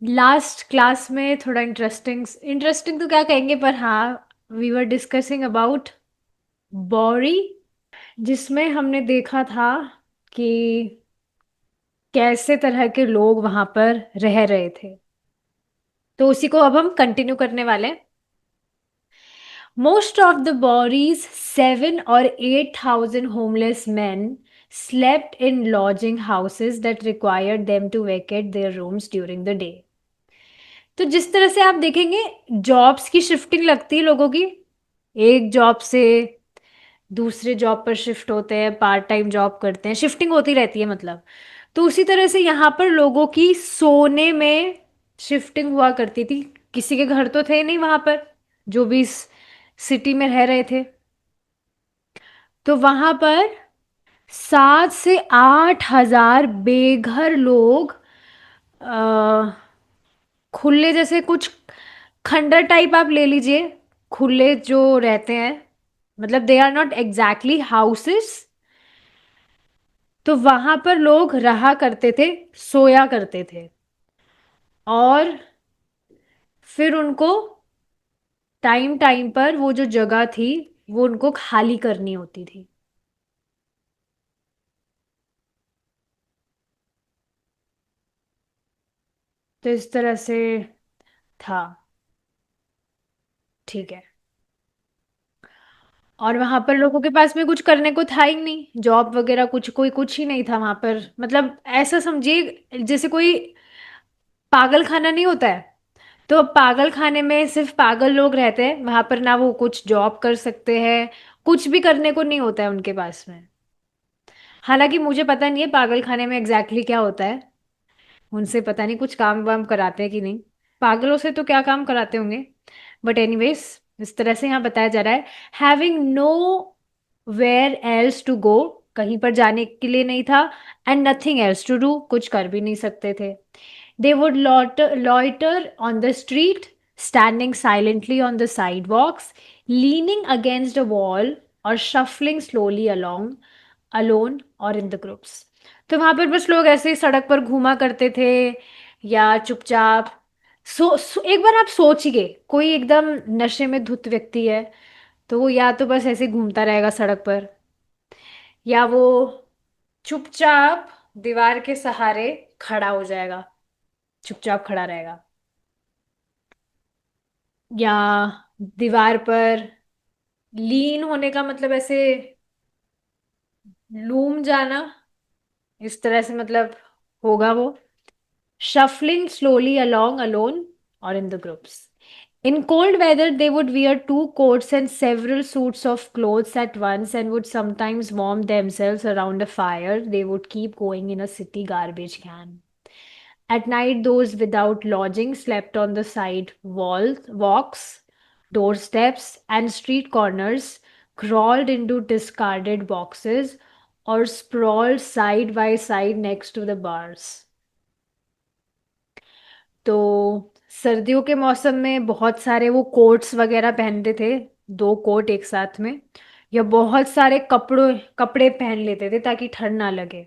Last class में थोड़ा interesting interesting तो क्या कहेंगे, पर हाँ, वी वर डिस्कसिंग अबाउट बॉरी, जिसमें हमने देखा था कि कैसे तरह के लोग वहां पर रह रहे थे। तो उसी को अब हम कंटिन्यू करने वाले हैं। Most of the Boweries 7 or 8 thousand homeless men slept in lodging houses that required them to vacate their rooms during the day। तो जिस तरह से आप देखेंगे, जॉब्स की शिफ्टिंग लगती है लोगों की, एक जॉब से दूसरे जॉब पर शिफ्ट होते हैं, पार्ट टाइम जॉब करते हैं, शिफ्टिंग होती रहती है मतलब। तो उसी तरह से यहाँ पर लोगों की सोने में शिफ्टिंग हुआ करती थी। किसी के घर तो थे नहीं वहां पर, जो भी इस सिटी में रह रहे थे। तो वहां पर 7 से 8 हजार बेघर लोग, अ, खुले जैसे कुछ खंडर टाइप आप ले लीजिए, खुले जो रहते हैं, मतलब they are not exactly houses. तो वहां पर लोग रहा करते थे, सोया करते थे, और फिर उनको टाइम टाइम पर वो जो जगह थी वो उनको खाली करनी होती थी। तो इस तरह से था। ठीक है। और वहां पर लोगों के पास में कुछ करने को था ही नहीं, जॉब वगैरह कुछ, कोई कुछ ही नहीं था वहां पर। मतलब ऐसा समझिए जैसे कोई पागल खाना नहीं होता है, तो पागल खाने में सिर्फ पागल लोग रहते हैं वहां पर, ना वो कुछ जॉब कर सकते हैं, कुछ भी करने को नहीं होता है उनके पास में। हालांकि मुझे पता नहीं है पागल खाने में एग्जैक्टली क्या होता है, उनसे पता नहीं कुछ काम वाम कराते हैं कि नहीं, पागलों से तो क्या काम कराते होंगे। बट एनीवेज, इस तरह से यहाँ बताया जा रहा है, having nowhere else to go, कहीं पर जाने के लिए नहीं था, and nothing else to do, कुछ कर भी नहीं सकते थे। They would loiter on the street, standing silently on the sidewalks, leaning against a wall, और shuffling slowly along, alone or in the groups। तो वहां पर बस लोग ऐसे ही सड़क पर घूमा करते थे, या चुपचाप एक बार आप सोचिए, कोई एकदम नशे में धुत व्यक्ति है, तो वो या तो बस ऐसे घूमता रहेगा सड़क पर, या वो चुपचाप दीवार के सहारे खड़ा हो जाएगा, चुपचाप खड़ा रहेगा, या दीवार पर लीन होने का मतलब ऐसे लूम जाना, इस तरह से मतलब होगा वो। Shuffling slowly along alone or in the groups. In cold weather, they would wear two coats and several suits of clothes at once and would sometimes warm themselves around a fire they would keep going in a city garbage can. At night, those without lodging slept on the side walls, walks, doorsteps, and street corners, crawled into discarded boxes, or sprawled side by side next to the bars. तो सर्दियों के मौसम में बहुत सारे वो quotes वगैरह पहनते थे, 2 कोट एक साथ में, या बहुत सारे कपड़ों कपड़े पहन लेते थे ताकि ठंड ना लगे।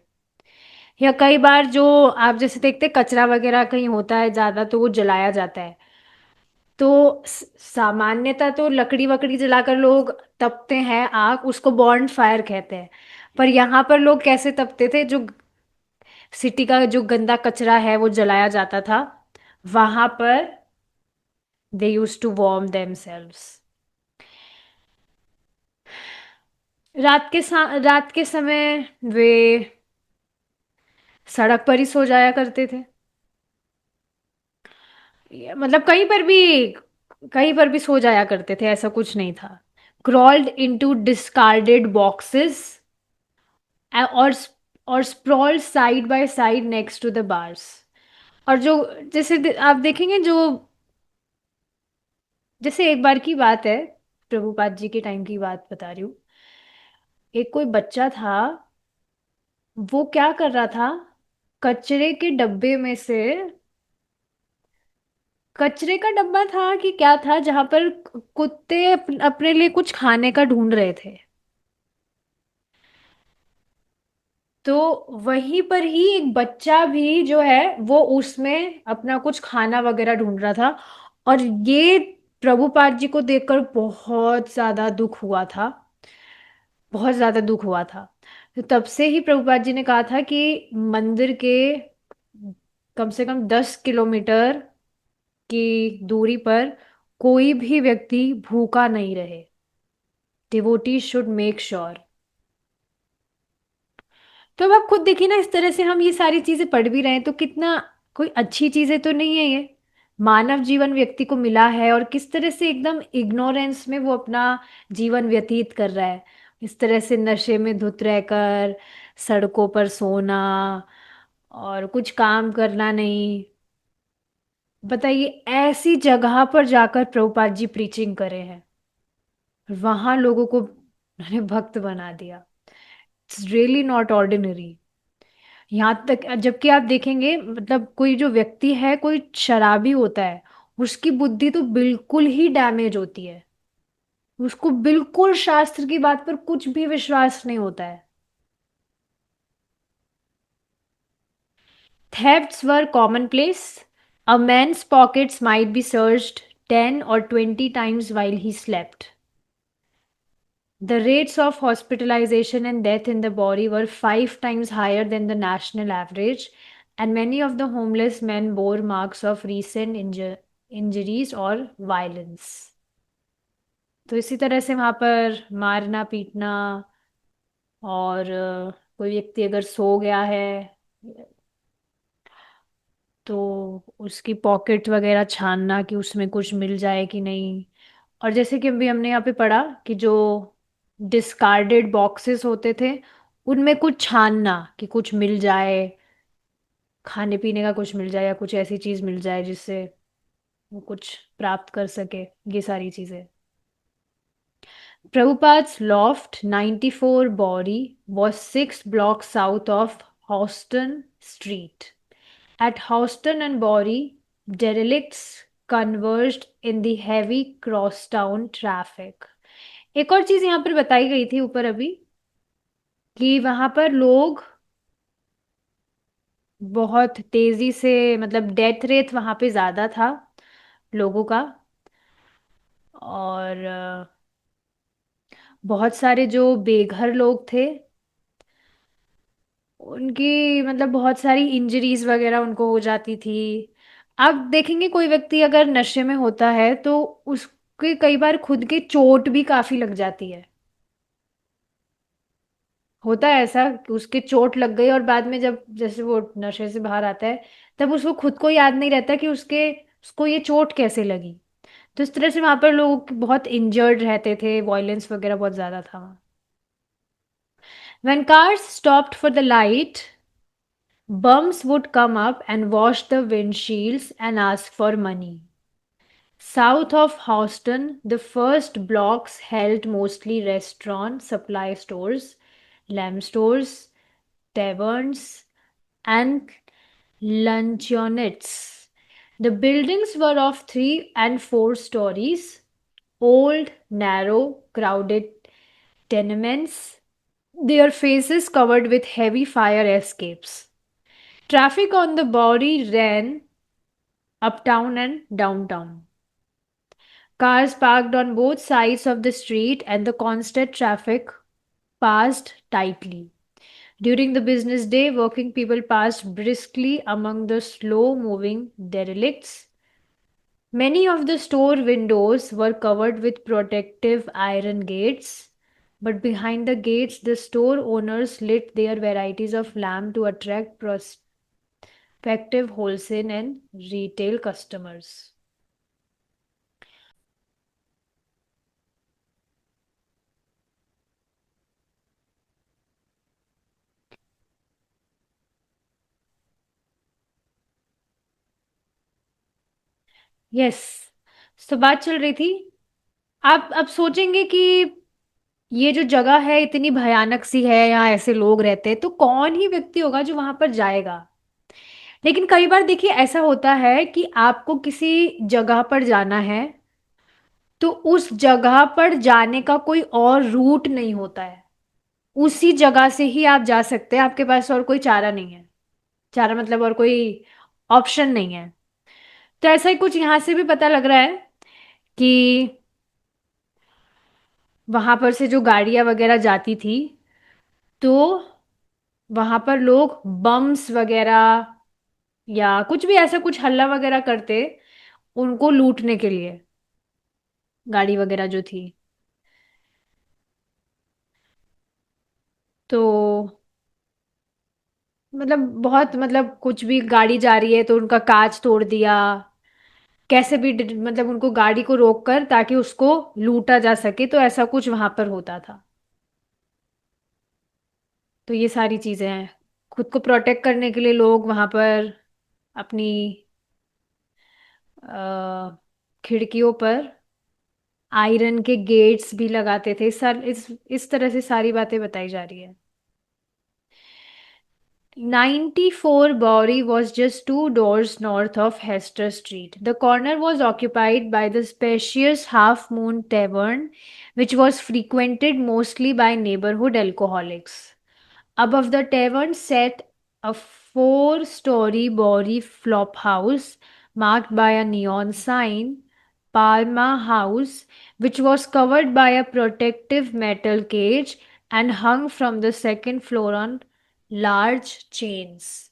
या कई बार जो आप जैसे देखते कचरा वगैरह कहीं होता है ज्यादा, तो वो जलाया जाता है। तो सामान्यतः तो लकड़ी वकड़ी जलाकर लोग तपते हैं, आग उसको बॉन्ड फायर कहते हैं। पर यहाँ पर लोग कैसे तपते थे, जो सिटी का जो गंदा कचरा है वो जलाया जाता था वहां पर, दे यूज टू वार्म देमसेल्व्स। रात के समय वे सड़क पर ही सो जाया करते थे, मतलब कहीं पर भी सो जाया करते थे, ऐसा कुछ नहीं था। क्रॉल्ड इनटू डिस्कार्डेड बॉक्सेस, और और sprawled side by side next to the bars. और जो जैसे आप देखेंगे, जो जैसे एक बार की बात है, प्रभुपाद जी के टाइम की बात बता रही हूँ। एक कोई बच्चा था, वो क्या कर रहा था, कचरे के डब्बे में से, कचरे का डब्बा था कि क्या था, जहां पर कुत्ते अपने लिए कुछ खाने का ढूंढ रहे थे। तो वहीं पर ही एक बच्चा भी जो है वो उसमें अपना कुछ खाना वगैरह ढूंढ रहा था। और ये प्रभुपाद जी को देखकर बहुत ज्यादा दुख हुआ था, बहुत ज्यादा दुख हुआ था। तो तब से ही प्रभुपाद जी ने कहा था कि मंदिर के कम से कम 10 किलोमीटर की दूरी पर कोई भी व्यक्ति भूखा नहीं रहे। Devotee should make sure. तो अब आप खुद देखिए ना, इस तरह से हम ये सारी चीजें पढ़ भी रहे हैं तो कितना कोई अच्छी चीजें तो नहीं है ये। मानव जीवन व्यक्ति को मिला है और किस तरह से एकदम इग्नोरेंस में वो अपना जीवन व्यतीत कर रहा है। इस तरह से नशे में धुत रहकर सड़कों पर सोना और कुछ काम करना नहीं। बताइए, ऐसी जगह पर जाकर प्रभुपाद जी प्रीचिंग करे हैं, वहां लोगों को उन्होंने भक्त बना दिया। It's really not ordinary. यहाँ तक जबकि आप देखेंगे, मतलब कोई जो व्यक्ति है, कोई शराबी होता है, उसकी बुद्धि तो बिल्कुल ही डैमेज होती है। उसको बिल्कुल शास्त्र की बात पर कुछ भी विश्वास नहीं होता है। Thefts were commonplace. A man's pockets might be searched 10 or 20 times while he slept. The rates of hospitalization and death in the body were 5 times higher than the national average, and many of the homeless men bore marks of recent injuries or violence. तो इसी तरह से वहां पर मारना पीटना, और कोई व्यक्ति अगर सो गया है तो उसकी पॉकेट वगैरह छानना कि उसमें कुछ मिल जाए कि नहीं। और जैसे कि अभी हमने यहाँ पे पढ़ा कि जो डिस्कार्डेड बॉक्सेस होते थे, उनमें कुछ छानना कि कुछ मिल जाए, खाने पीने का कुछ मिल जाए या कुछ ऐसी चीज मिल जाए जिससे वो कुछ प्राप्त कर सके, ये सारी चीजें। Prabhupada's Loft 94 body was 6 blocks south of Houston Street. At Houston and Bori, derelicts converged in the heavy crosstown traffic. एक और चीज यहाँ पर बताई गई थी ऊपर अभी, कि वहां पर लोग बहुत तेजी से, मतलब डेथ रेट वहां पे ज्यादा था लोगों का। और बहुत सारे जो बेघर लोग थे, उनकी मतलब बहुत सारी इंजरीज वगैरह उनको हो जाती थी। आप देखेंगे कोई व्यक्ति अगर नशे में होता है तो उसके कई बार खुद के चोट भी काफी लग जाती है। होता है ऐसा कि उसके चोट लग गई और बाद में जब जैसे वो नशे से बाहर आता है, तब उसको खुद को याद नहीं रहता कि उसको ये चोट कैसे लगी। तो इस तरह से वहां पर लोग बहुत इंजर्ड रहते थे, वॉयलेंस वगैरह बहुत ज्यादा था वहाँ। When cars stopped for the light, bums would come up and wash the windshields and ask for money. South of Houston, the first blocks held mostly restaurants, supply stores, lamb stores, taverns, and luncheonettes. The buildings were of 3 and 4 stories, old, narrow, crowded tenements, their faces covered with heavy fire escapes. Traffic on the Bowery ran uptown and downtown. Cars parked on both sides of the street and the constant traffic passed tightly. During the business day, working people passed briskly among the slow moving derelicts. Many of the store windows were covered with protective iron gates, but behind the gates, the store owners lit their varieties of lamp to attract prospective wholesale and retail customers. Yes. तो बात चल रही थी, आप अब सोचेंगे कि ये जो जगह है इतनी भयानक सी है, यहाँ ऐसे लोग रहते हैं, तो कौन ही व्यक्ति होगा जो वहां पर जाएगा। लेकिन कई बार देखिए ऐसा होता है कि आपको किसी जगह पर जाना है, तो उस जगह पर जाने का कोई और रूट नहीं होता है। उसी जगह से ही आप जा सकते हैं, आपके पास और कोई चारा नहीं है। चारा मतलब और कोई ऑप्शन नहीं है। तो ऐसा ही कुछ यहाँ से भी पता लग रहा है कि वहां पर से जो गाड़ियां वगैरह जाती थी, तो वहां पर लोग बम्स वगैरह या कुछ भी ऐसा कुछ हल्ला वगैरह करते उनको लूटने के लिए, गाड़ी वगैरह जो थी। तो मतलब बहुत, मतलब कुछ भी गाड़ी जा रही है तो उनका कांच तोड़ दिया, कैसे भी मतलब उनको गाड़ी को रोक कर ताकि उसको लूटा जा सके, तो ऐसा कुछ वहां पर होता था। तो ये सारी चीजें हैं। खुद को प्रोटेक्ट करने के लिए लोग वहां पर अपनी खिड़कियों पर आयरन के गेट्स भी लगाते थे। इस तरह से सारी बातें बताई जा रही है। 94 Bowery was just two doors north of Hester Street. The corner was occupied by the spacious Half Moon Tavern, which was frequented mostly by neighborhood alcoholics. Above the tavern sat a four-story Bowery flop house marked by a neon sign, Palma House, which was covered by a protective metal cage and hung from the second floor on large chains.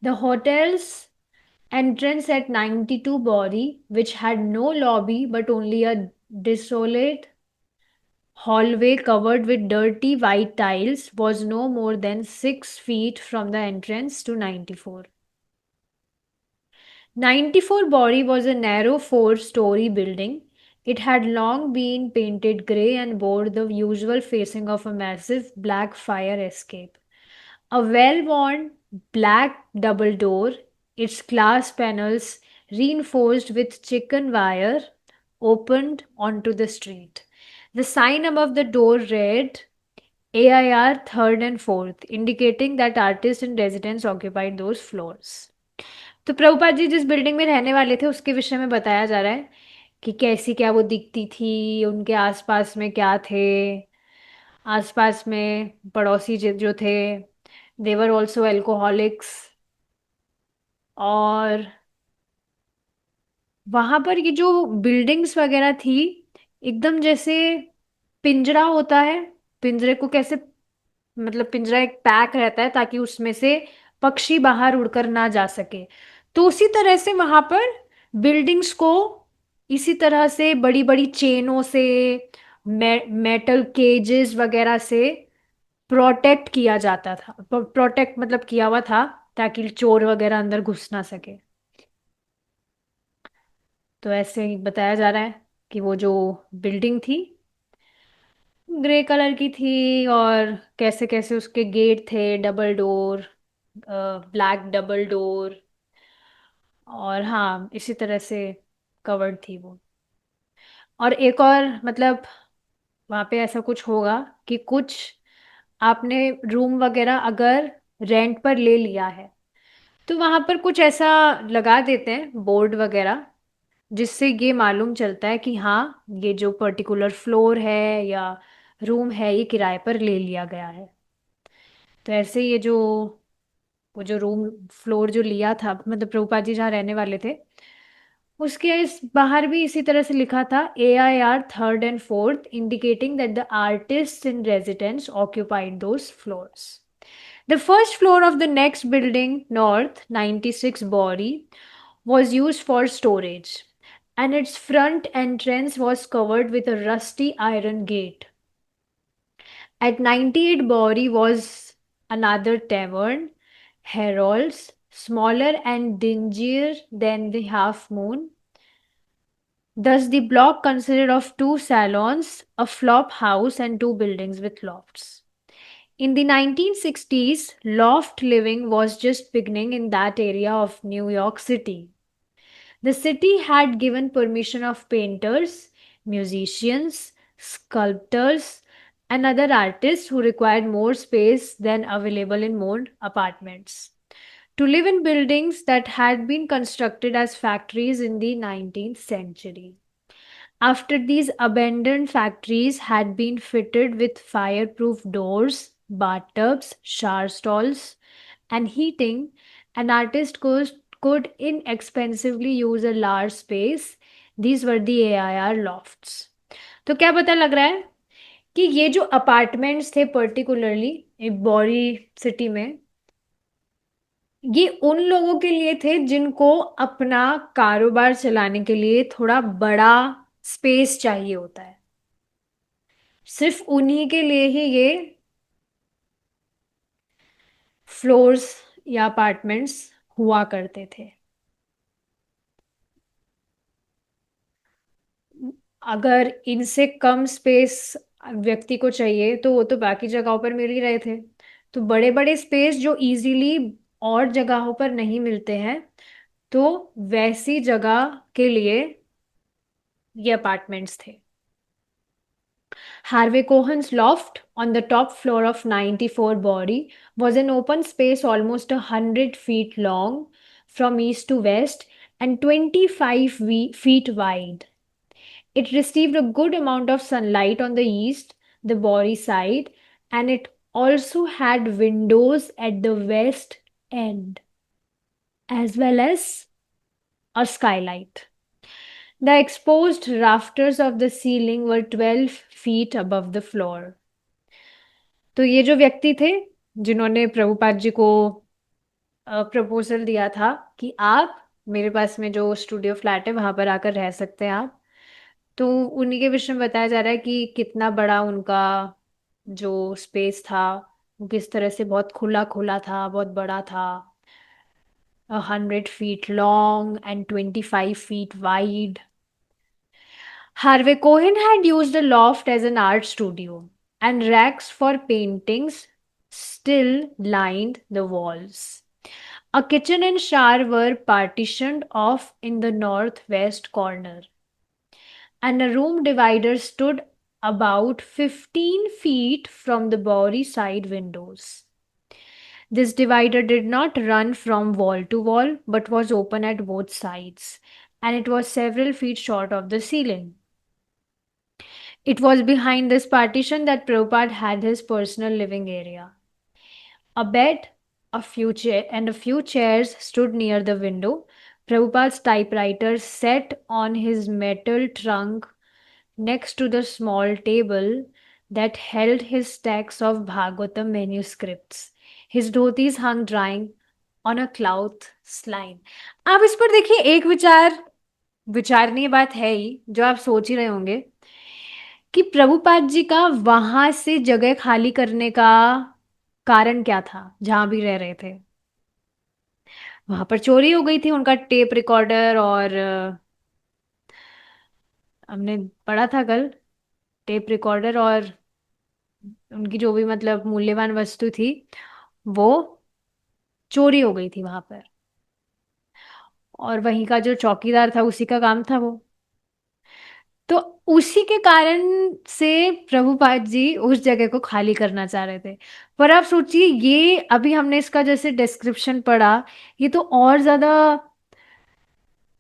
The hotel's entrance at 92 Bori, which had no lobby but only a desolate hallway covered with dirty white tiles, was no more than 6 feet from the entrance to 94. 94 Bori was a narrow four-story building. It had long been painted grey and bore the usual facing of a massive black fire escape. A well worn black double door, its glass panels reinforced with chicken wire, opened onto the street. The sign above the door read AIR third and fourth, indicating that artists and residents occupied those floors. तो प्रभुपाद जी जिस building में रहने वाले थे उसके विषय में बताया जा रहा है कि कैसी क्या वो दिखती थी, उनके आसपास में क्या थे। आसपास में पड़ोसी जो थे, देवर ऑल्सो एल्कोहलिक्स। और वहां पर ये जो बिल्डिंग्स वगैरह थी, एकदम जैसे पिंजरा होता है। पिंजरे को कैसे, मतलब पिंजरा एक पैक रहता है ताकि उसमें से पक्षी बाहर उड़कर ना जा सके, तो उसी तरह से वहां पर बिल्डिंग्स को इसी तरह से बड़ी बड़ी चेनों से, मेटल केजेस वगैरह से प्रोटेक्ट किया जाता था। प्रोटेक्ट मतलब किया हुआ था ताकि चोर वगैरह अंदर घुस ना सके। तो ऐसे ही बताया जा रहा है कि वो जो बिल्डिंग थी ग्रे कलर की थी, और कैसे कैसे उसके गेट थे, double door, black double door, और हाँ इसी तरह से कवर्ड थी वो। और एक और मतलब वहाँ पे ऐसा कुछ होगा कि कुछ आपने रूम वगैरह अगर रेंट पर ले लिया है, तो वहाँ पर कुछ ऐसा लगा देते हैं बोर्ड वगैरह, जिससे ये मालूम चलता है कि हाँ ये जो पर्टिकुलर फ्लोर है या रूम है ये किराए पर ले लिया गया है। तो ऐसे ये जो वो जो रूम फ्लोर जो लिया था, मतलब प्रभुपाद जी जहाँ रहने वाले थे, उसके इस बाहर भी इसी तरह से लिखा था AIR third and fourth, indicating that the artist in residence occupied those floors. The first floor of the next building, North 96 Bori, was used for storage, and its front entrance was covered with a rusty iron gate. At 98 Bori was another tavern, Harold's, smaller and dingier than the Half Moon. Thus, the block consisted of two salons, a flop house, and two buildings with lofts. In the 1960s, loft living was just beginning in that area of New York City. The city had given permission of painters, musicians, sculptors, and other artists who required more space than available in more apartments to live in buildings that had been constructed as factories in the 19th century. After these abandoned factories had been fitted with fireproof doors bathtubs, shower stalls, and heating, an artist could inexpensively use a large space. These were the AIR lofts. तो क्या पता लग रहा है कि ये जो apartments थे पर्टिकुलरली एक बॉरी सिटी में, ये उन लोगों के लिए थे जिनको अपना कारोबार चलाने के लिए थोड़ा बड़ा स्पेस चाहिए होता है। सिर्फ उन्हीं के लिए ही ये फ्लोर्स या अपार्टमेंट्स हुआ करते थे। अगर इनसे कम स्पेस व्यक्ति को चाहिए तो वो तो बाकी जगहों पर मिल ही रहे थे। तो बड़े बड़े स्पेस जो इजीली और जगहों पर नहीं मिलते हैं, तो वैसी जगह के लिए ये अपार्टमेंट्स थे। Harvey Cohen's loft on the top floor of 94 Body was an open space almost 100 feet long from east to west and 25 feet wide. It received a good amount of sunlight on the east, the Body side, and it also had windows at the west end, as well as a skylight. The exposed rafters of the ceiling were 12 feet above the floor. तो ये जो व्यक्ति थे जिन्होंने प्रभुपाद जी को proposal दिया था कि आप मेरे पास में जो स्टूडियो फ्लैट है वहां पर आकर रह सकते हैं आप, तो उन्हीं के विषय में बताया जा रहा है कि कितना बड़ा उनका जो स्पेस था वो किस तरह से बहुत खुला खुला था, बहुत बड़ा था। 100 feet long and 25 feet wide. Harvey Cohen had used a loft as an art studio, and racks for paintings still lined the walls. A kitchen and shower were partitioned off in the northwest corner, and a room divider stood about 15 feet from the Bowery side windows. This divider did not run from wall to wall but was open at both sides, and it was several feet short of the ceiling. It was behind this partition that Prabhupada had his personal living area. A bed, and a few chairs stood near the window. Prabhupada's typewriter sat on his metal trunk next to the small table that held his stacks of Bhagavatam manuscripts. His dhotis hung drying on a cloth line. आप इस पर देखिए एक विचारणीय बात है ही जो आप सोच ही रहे होंगे कि प्रभुपाद जी का वहां से जगह खाली करने का कारण क्या था जहां भी रह रहे थे। वहां पर चोरी हो गई थी उनका टेप रिकॉर्डर और हमने पढ़ा था कल, टेप रिकॉर्डर और उनकी जो भी मतलब मूल्यवान वस्तु थी वो चोरी हो गई थी वहां पर। और वहीं का जो चौकीदार था उसी का काम था वो। तो उसी के कारण से प्रभुपाद जी उस जगह को खाली करना चाह रहे थे। पर आप सोचिए ये अभी हमने इसका जैसे डिस्क्रिप्शन पढ़ा, ये तो और ज्यादा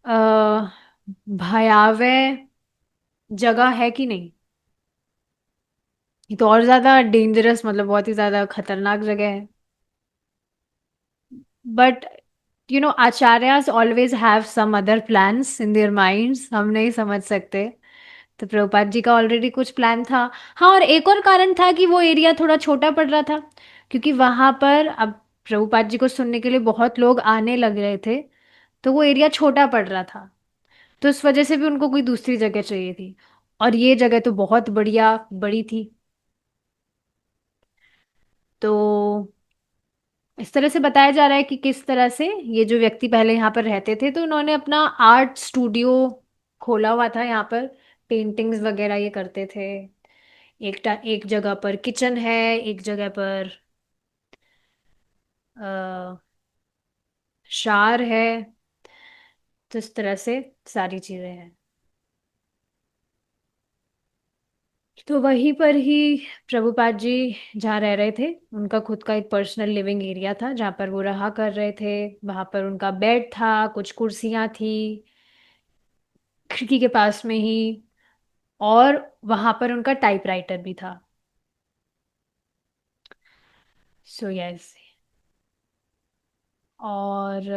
अ, भयावह जगह है कि नहीं। ये तो और ज्यादा डेंजरस मतलब बहुत ही ज्यादा खतरनाक जगह है। But acharyas always have some other plans in their minds, हम नहीं समझ सकते। तो प्रभुपाद जी का ऑलरेडी कुछ प्लान था। हाँ, और एक और कारण था कि वो एरिया थोड़ा छोटा पड़ रहा था, क्योंकि वहां पर अब प्रभुपाद जी को सुनने के लिए बहुत लोग आने लग रहे थे, तो वो एरिया छोटा पड़ रहा था। तो इस वजह से भी उनको कोई दूसरी जगह चाहिए थी, और ये जगह तो बहुत बढ़िया बड़ी थी। तो इस तरह से बताया जा रहा है कि किस तरह से ये जो व्यक्ति पहले यहाँ पर रहते थे तो उन्होंने अपना आर्ट स्टूडियो खोला हुआ था यहाँ पर, पेंटिंग्स वगैरह ये करते थे। एक जगह पर किचन है, एक जगह पर शार है। तो इस तरह से सारी चीजें हैं। तो वहीं पर ही प्रभुपाद जी जहाँ रह रहे थे उनका खुद का एक पर्सनल लिविंग एरिया था जहाँ पर वो रहा कर रहे थे। वहां पर उनका बेड था, कुछ कुर्सियां थी खिड़की के पास में ही, और वहां पर उनका टाइपराइटर भी था। So yes. और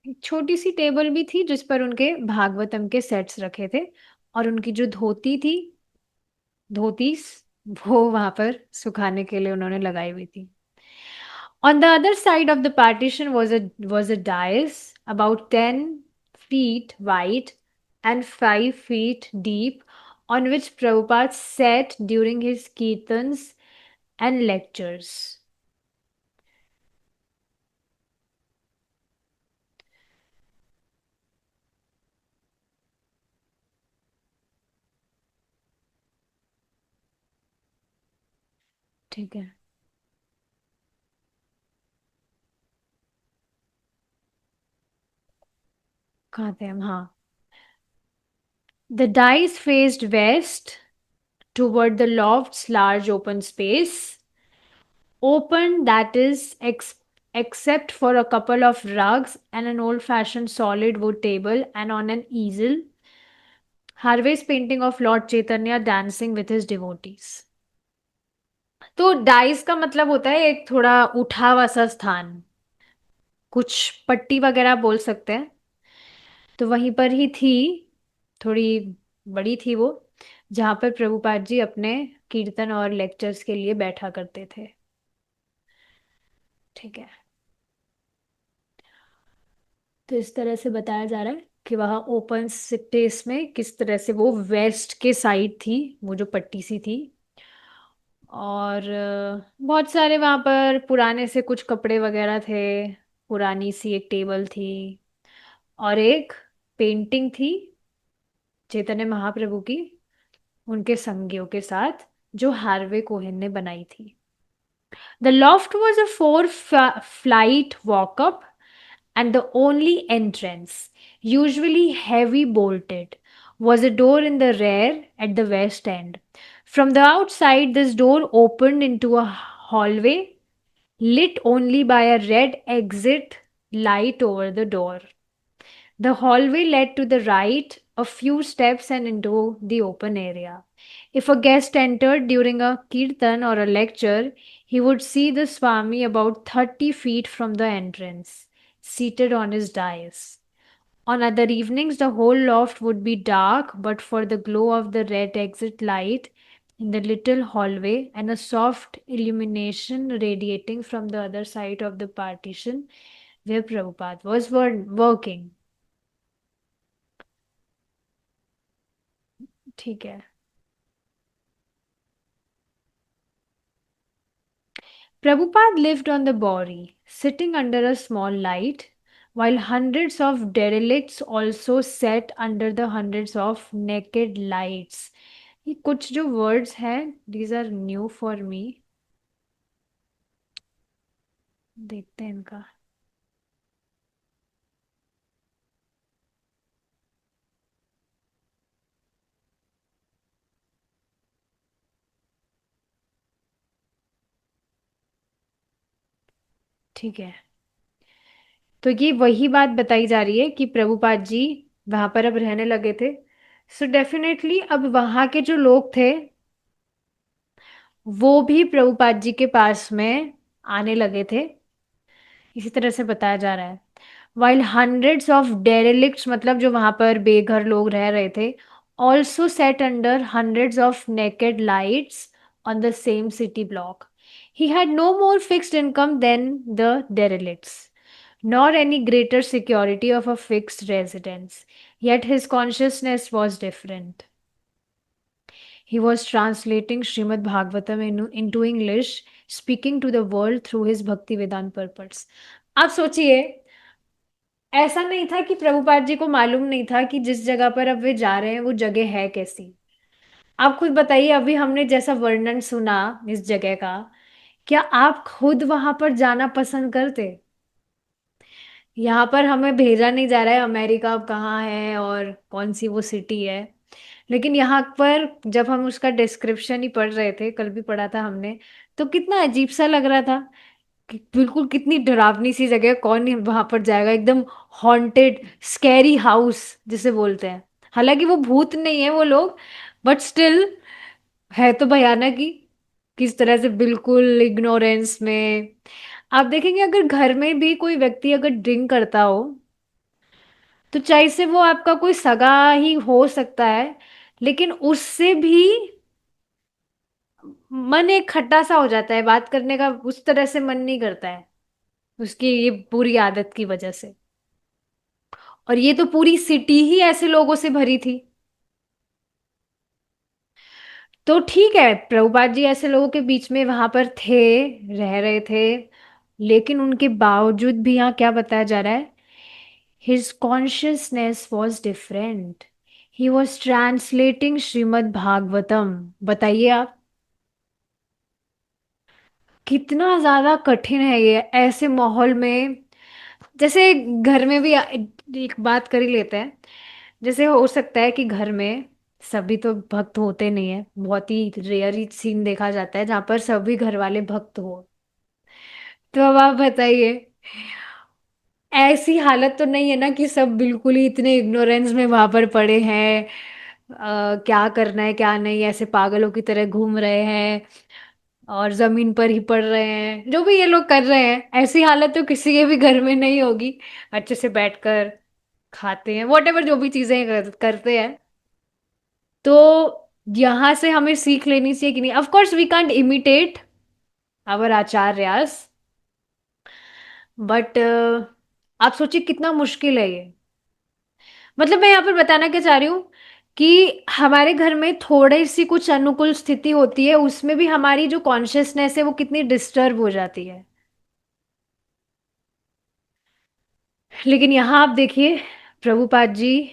एक छोटी सी टेबल भी थी जिस पर उनके भागवतम के सेट्स रखे थे, और उनकी जो धोती थी, धोतीस, वो वहां पर सुखाने के लिए उन्होंने लगाई हुई थी। On the other side of the partition was a dais about 10 feet wide and 5 feet deep, on which Prabhupada sat during his kirtans and lectures. ठीक है, कहाँ थे हम? हाँ। The dais faced west toward the loft's large open space. Open, that is, except for a couple of rugs and an old fashioned solid wood table, and on an easel, Harvey's painting of Lord Chaitanya dancing with his devotees. तो dice का मतलब होता है एक थोड़ा उठा हुआ सा स्थान, कुछ पट्टी वगैरह बोल सकते हैं। तो वहीं पर ही थी, थोड़ी बड़ी थी वो, जहां पर प्रभुपाद जी अपने कीर्तन और लेक्चर्स के लिए बैठा करते थे। ठीक है। तो इस तरह से बताया जा रहा है कि वहाँ ओपन स्पेस में किस तरह से वो वेस्ट के साइड थी, वो जो पट्टी सी थी। और बहुत सारे वहाँ पर पुराने से कुछ कपड़े वगैरह थे, पुरानी सी एक टेबल थी, और एक पेंटिंग थी चैतन्य महाप्रभु की, उनके संगियों के साथ, जो हार्वे कोहेन ने बनाई थी। The loft was a flight walk up, and the only entrance, usually heavy bolted, was a door in the rear at the west end. From the outside, this door opened into a hallway lit only by a red exit light over the door. The hallway led to the right, a few steps, and into the open area. If a guest entered during a kirtan or a lecture, he would see the Swami about 30 feet from the entrance, seated on his dais. On other evenings, the whole loft would be dark, but for the glow of the red exit light in the little hallway and a soft illumination radiating from the other side of the partition where Prabhupada was working. ठीक है। Prabhupada lived on the Bowery, sitting under a small light, while hundreds of derelicts also sat under the hundreds of naked lights. ये कुछ जो words हैं, these are new for me. देखते हैं इनका। ठीक है। तो ये वही बात बताई जा रही है कि प्रभुपाद जी वहां पर अब रहने लगे थे। सो डेफिनेटली अब वहां के जो लोग थे वो भी प्रभुपाद जी के पास में आने लगे थे, इसी तरह से बताया जा रहा है। वाइल हंड्रेड्स ऑफ डेरेलिक्ट्स, मतलब जो वहां पर बेघर लोग रह रहे थे, also set under hundreds of naked lights on the same city block. He had no more fixed income than the derelicts, nor any greater security of a fixed residence. Yet his consciousness was different. He was translating Srimad Bhagavatam into English, speaking to the world through his Bhakti Vedant purpose. आप सोचिए, ऐसा नहीं था कि प्रभुपाद जी को मालूम नहीं था कि जिस जगह पर अब वे जा रहे हैं वो जगह है कैसी। आप खुद बताइए, अभी हमने जैसा वर्णन सुना इस जगह का, क्या आप खुद वहां पर जाना पसंद करते? यहाँ पर हमें भेजा नहीं जा रहा है अमेरिका अब कहाँ है और कौन सी वो सिटी है, लेकिन यहाँ पर जब हम उसका डिस्क्रिप्शन ही पढ़ रहे थे, कल भी पढ़ा था हमने, तो कितना अजीब सा लग रहा था कि बिल्कुल कितनी डरावनी सी जगह, कौन वहां पर जाएगा, एकदम हॉन्टेड स्कैरी हाउस जिसे बोलते हैं। हालांकि वो भूत नहीं है वो लोग, बट स्टिल है तो भयानक ही। किस तरह से बिल्कुल इग्नोरेंस में। आप देखेंगे अगर घर में भी कोई व्यक्ति अगर ड्रिंक करता हो, तो चाहे से वो आपका कोई सगा ही हो सकता है, लेकिन उससे भी मन एक खट्टा सा हो जाता है, बात करने का उस तरह से मन नहीं करता है, उसकी ये बुरी आदत की वजह से। और ये तो पूरी सिटी ही ऐसे लोगों से भरी थी। तो ठीक है, प्रभुपाद जी ऐसे लोगों के बीच में वहां पर थे, रह रहे थे, लेकिन उनके बावजूद भी यहाँ क्या बताया जा रहा है, his consciousness was different. He was translating Shrimad Bhagavatam. बताइए आप, कितना ज्यादा कठिन है ये ऐसे माहौल में। जैसे घर में भी एक बात कर ही लेते हैं। जैसे हो सकता है कि घर में सभी तो भक्त होते नहीं है, बहुत ही रेयर ही सीन देखा जाता है जहां पर सभी घर वाले भक्त हो। तो अब आप बताइए, ऐसी हालत तो नहीं है ना कि सब बिल्कुल ही इतने इग्नोरेंस में वहां पर पड़े हैं, क्या करना है क्या नहीं, ऐसे पागलों की तरह घूम रहे हैं और जमीन पर ही पड़ रहे हैं, जो भी ये लोग कर रहे हैं। ऐसी हालत तो किसी के भी घर में नहीं होगी। अच्छे से बैठकर खाते हैं, वॉट एवर जो भी चीजें करते हैं। तो यहां से हमें सीख लेनी चाहिए कि नहीं, of course we can't imitate our acharyas, but आप सोचिए कितना मुश्किल है ये। मतलब मैं यहाँ पर बताना क्या चाह रही हूँ कि हमारे घर में थोड़ी सी कुछ अनुकूल स्थिति होती है, उसमें भी हमारी जो कॉन्शियसनेस है वो कितनी डिस्टर्ब हो जाती है। लेकिन यहाँ आप देखिए, प्रभुपाद जी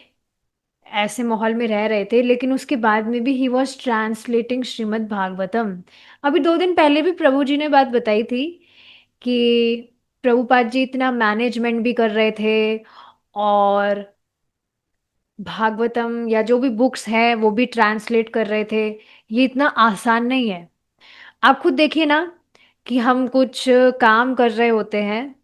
ऐसे माहौल में रह रहे थे, लेकिन उसके बाद में भी he was translating Shrimad Bhagavatam. अभी 2 दिन पहले भी प्रभु जी ने बात बताई थी कि प्रभुपाद जी इतना मैनेजमेंट भी कर रहे थे, और भागवतम या जो भी बुक्स हैं वो भी ट्रांसलेट कर रहे थे। ये इतना आसान नहीं है। आप खुद देखिए ना कि हम कुछ काम कर रहे होते हैं,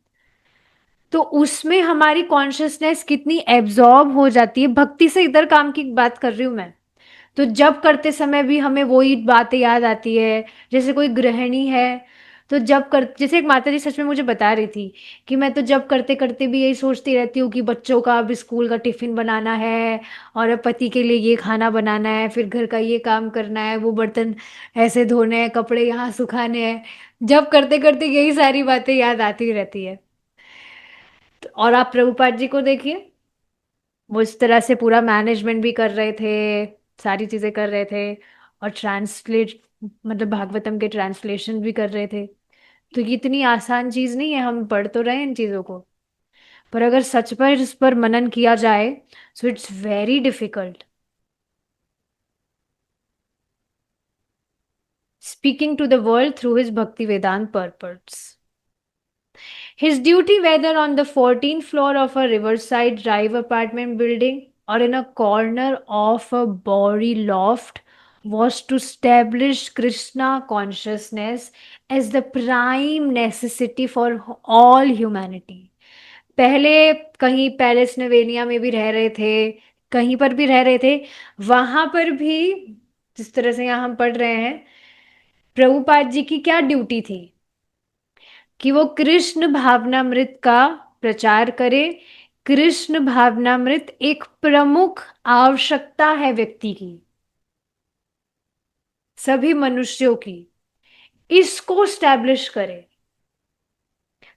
तो उसमें हमारी कॉन्शियसनेस कितनी एब्जॉर्ब हो जाती है। भक्ति से इधर काम की बात कर रही हूं मैं। तो जब करते समय भी हमें वही बातें याद आती है। जैसे कोई गृहिणी है, तो जब कर, जैसे एक माता जी सच में मुझे बता रही थी कि मैं तो जब करते करते भी यही सोचती रहती हूँ कि बच्चों का अब स्कूल का टिफिन बनाना है, और अब पति के लिए ये खाना बनाना है, फिर घर का ये काम करना है, वो बर्तन ऐसे धोने हैं, कपड़े यहाँ सुखाने हैं। जब करते करते यही सारी बातें याद आती रहती है। और आप प्रभुपाद जी को देखिए, वो इस तरह से पूरा मैनेजमेंट भी कर रहे थे, सारी चीजें कर रहे थे, और ट्रांसलेट, मतलब भागवतम के ट्रांसलेशन भी कर रहे थे। तो ये इतनी आसान चीज नहीं है, हम पढ़ तो रहे हैं इन चीजों को, पर अगर सच पर इस पर मनन किया जाए, so it's very difficult. Speaking to the world through his Bhaktivedanta purpose. His duty, whether on the 14th floor of a Riverside Drive apartment building or in a corner of a Bowery loft, was to establish Krishna consciousness as the prime necessity for all humanity. पहले कहीं palace नवेनिया में भी रह रहे थे, कहीं पर भी रह रहे थे, वहां पर भी जिस तरह से यहाँ हम पढ़ रहे हैं, प्रभुपाद जी की क्या ड्यूटी थी कि वो कृष्ण भावनामृत का प्रचार करे। कृष्ण भावनामृत एक प्रमुख आवश्यकता है व्यक्ति की, सभी मनुष्यों की, इसको स्टैब्लिश करे।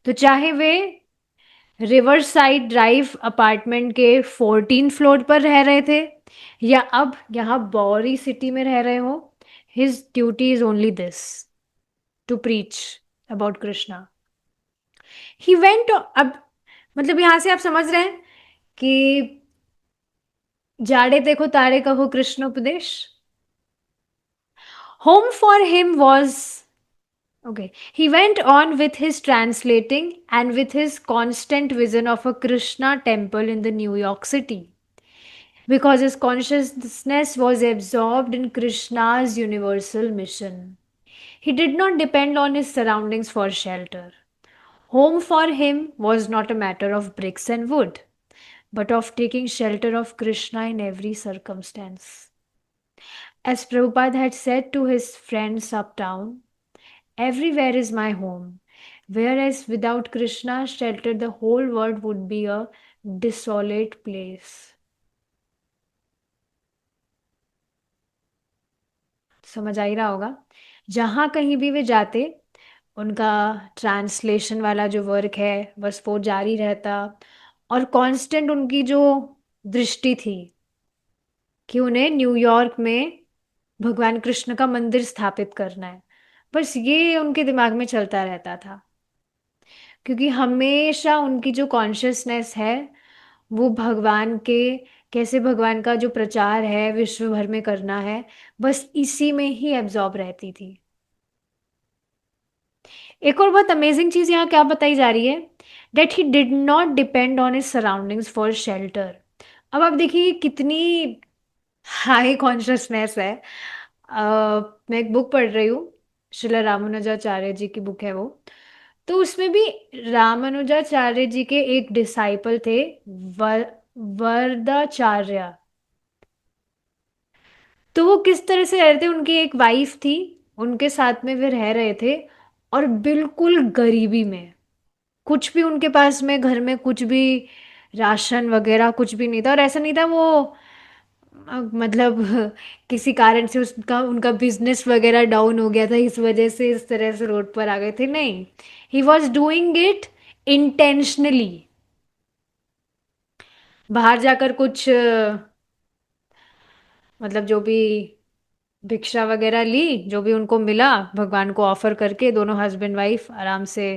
तो चाहे वे रिवर साइड ड्राइव अपार्टमेंट के 14 फ्लोर पर रह रहे थे, या अब यहाँ बौरी सिटी में रह रहे हो, his duty is only this, to preach about Krishna. He went, अब मतलब यहां से आप समझ रहे हैं कि जाड़े देखो तारे कहो कृष्ण उपदेश। Home for him was okay. He went on with his translating and with his constant vision of a Krishna temple in the New York City, because his consciousness was absorbed in Krishna's universal mission. He did not depend on his surroundings for shelter. Home for him was not a matter of bricks and wood, but of taking shelter of Krishna in every circumstance. As Prabhupada had said to his friends uptown, Everywhere is my home. Whereas without Krishna's shelter, the whole world would be a desolate place. समझ आ ही रहा होगा। जहाँ कहीं भी वे जाते, उनका translation वाला जो वर्क है बस वो जारी रहता। और कांस्टेंट उनकी जो दृष्टि थी कि उन्हें न्यूयॉर्क में भगवान कृष्ण का मंदिर स्थापित करना है, बस ये उनके दिमाग में चलता रहता था। क्योंकि हमेशा उनकी जो कॉन्शियसनेस है वो भगवान के, कैसे भगवान का जो प्रचार है विश्व भर में करना है, बस इसी में ही एब्जॉर्ब रहती थी। एक और बहुत अमेजिंग चीज यहाँ क्या बताई जा रही है, that he did not depend on his surroundings for shelter. अब आप देखिए कितनी हाई कॉन्शियसनेस है। मैं एक बुक पढ़ रही हूँ, श्रीला रामानुजाचार्य जी की बुक है वो। तो उसमें भी रामानुजाचार्य जी के एक डिसाइपल थे, वर वरदाचार्य। तो वो किस तरह से रह रहे थे, उनकी एक वाइफ थी, उनके साथ में वे रह रहे थे, और बिल्कुल गरीबी में, कुछ भी उनके पास में घर में कुछ भी राशन वगैरह कुछ भी नहीं था। और ऐसा नहीं था वो मतलब किसी कारण से उसका उनका बिजनेस वगैरह डाउन हो गया था इस वजह से इस तरह से रोड पर आ गए थे, नहीं। He was doing it intentionally. बाहर जाकर कुछ मतलब जो भी भिक्षा वगैरह ली, जो भी उनको मिला भगवान को ऑफर करके, दोनों हस्बैंड वाइफ आराम से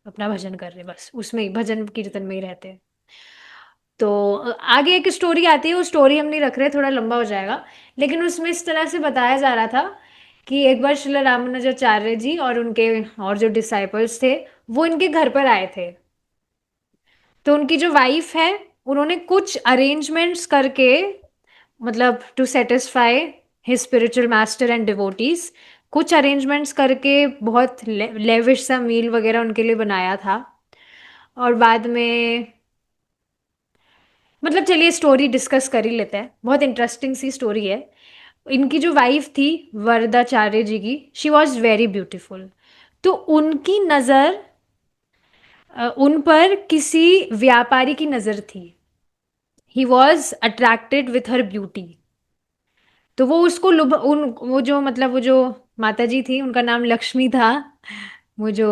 अपना भजन कर रहे, बस उसमें ही भजन कीर्तन में ही रहते हैं। तो आगे एक स्टोरी आती है, वो स्टोरी हम नहीं रख रहे, थोड़ा लंबा हो जाएगा। लेकिन उसमें इस तरह से बताया जा रहा था कि एक बार श्रील रामानुजाचार्य जी और उनके और जो डिसाइपल्स थे वो इनके घर पर आए थे। तो उनकी जो वाइफ है, उन्होंने कुछ अरेंजमेंट्स करके, मतलब to satisfy his spiritual master and devotees, कुछ अरेंजमेंट्स करके बहुत लेविश सा मील वगैरह उनके लिए बनाया था। और बाद में मतलब चलिए स्टोरी डिस्कस कर ही लेते हैं, बहुत इंटरेस्टिंग सी स्टोरी है। इनकी जो वाइफ थी वरदाचार्य जी की, शी वॉज वेरी ब्यूटीफुल। तो उनकी नज़र उन पर किसी व्यापारी की नज़र थी। He was attracted with her beauty. तो वो उसको लुभ उन वो जो मतलब वो जो माता जी थी उनका नाम लक्ष्मी था। वो जो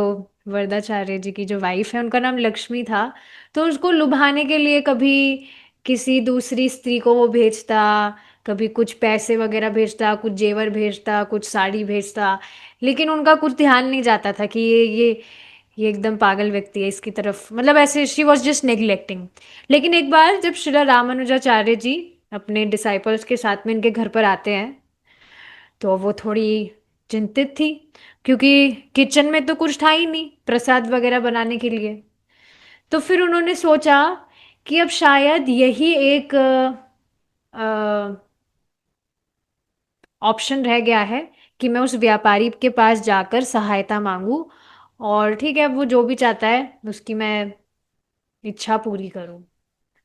वरदाचार्य जी की जो वाइफ है उनका नाम लक्ष्मी था। तो उसको लुभाने के लिए कभी किसी दूसरी स्त्री को वो भेजता, कभी कुछ पैसे वगैरह भेजता, कुछ जेवर भेजता, कुछ साड़ी भेजता। लेकिन उनका कुछ ध्यान नहीं जाता था कि ये एकदम पागल व्यक्ति है, इसकी तरफ मतलब ऐसे शी वॉज जस्ट नेग्लेक्टिंग। लेकिन एक बार जब श्रीला रामानुजाचार्य जी अपने डिसाइपल्स के साथ में इनके घर पर आते हैं, तो वो थोड़ी चिंतित थी, क्योंकि किचन में तो कुछ था ही नहीं प्रसाद वगैरह बनाने के लिए। तो फिर उन्होंने सोचा कि अब शायद यही एक ऑप्शन रह गया है कि मैं उस व्यापारी के पास जाकर सहायता मांगू, और ठीक है वो जो भी चाहता है उसकी मैं इच्छा पूरी करूं।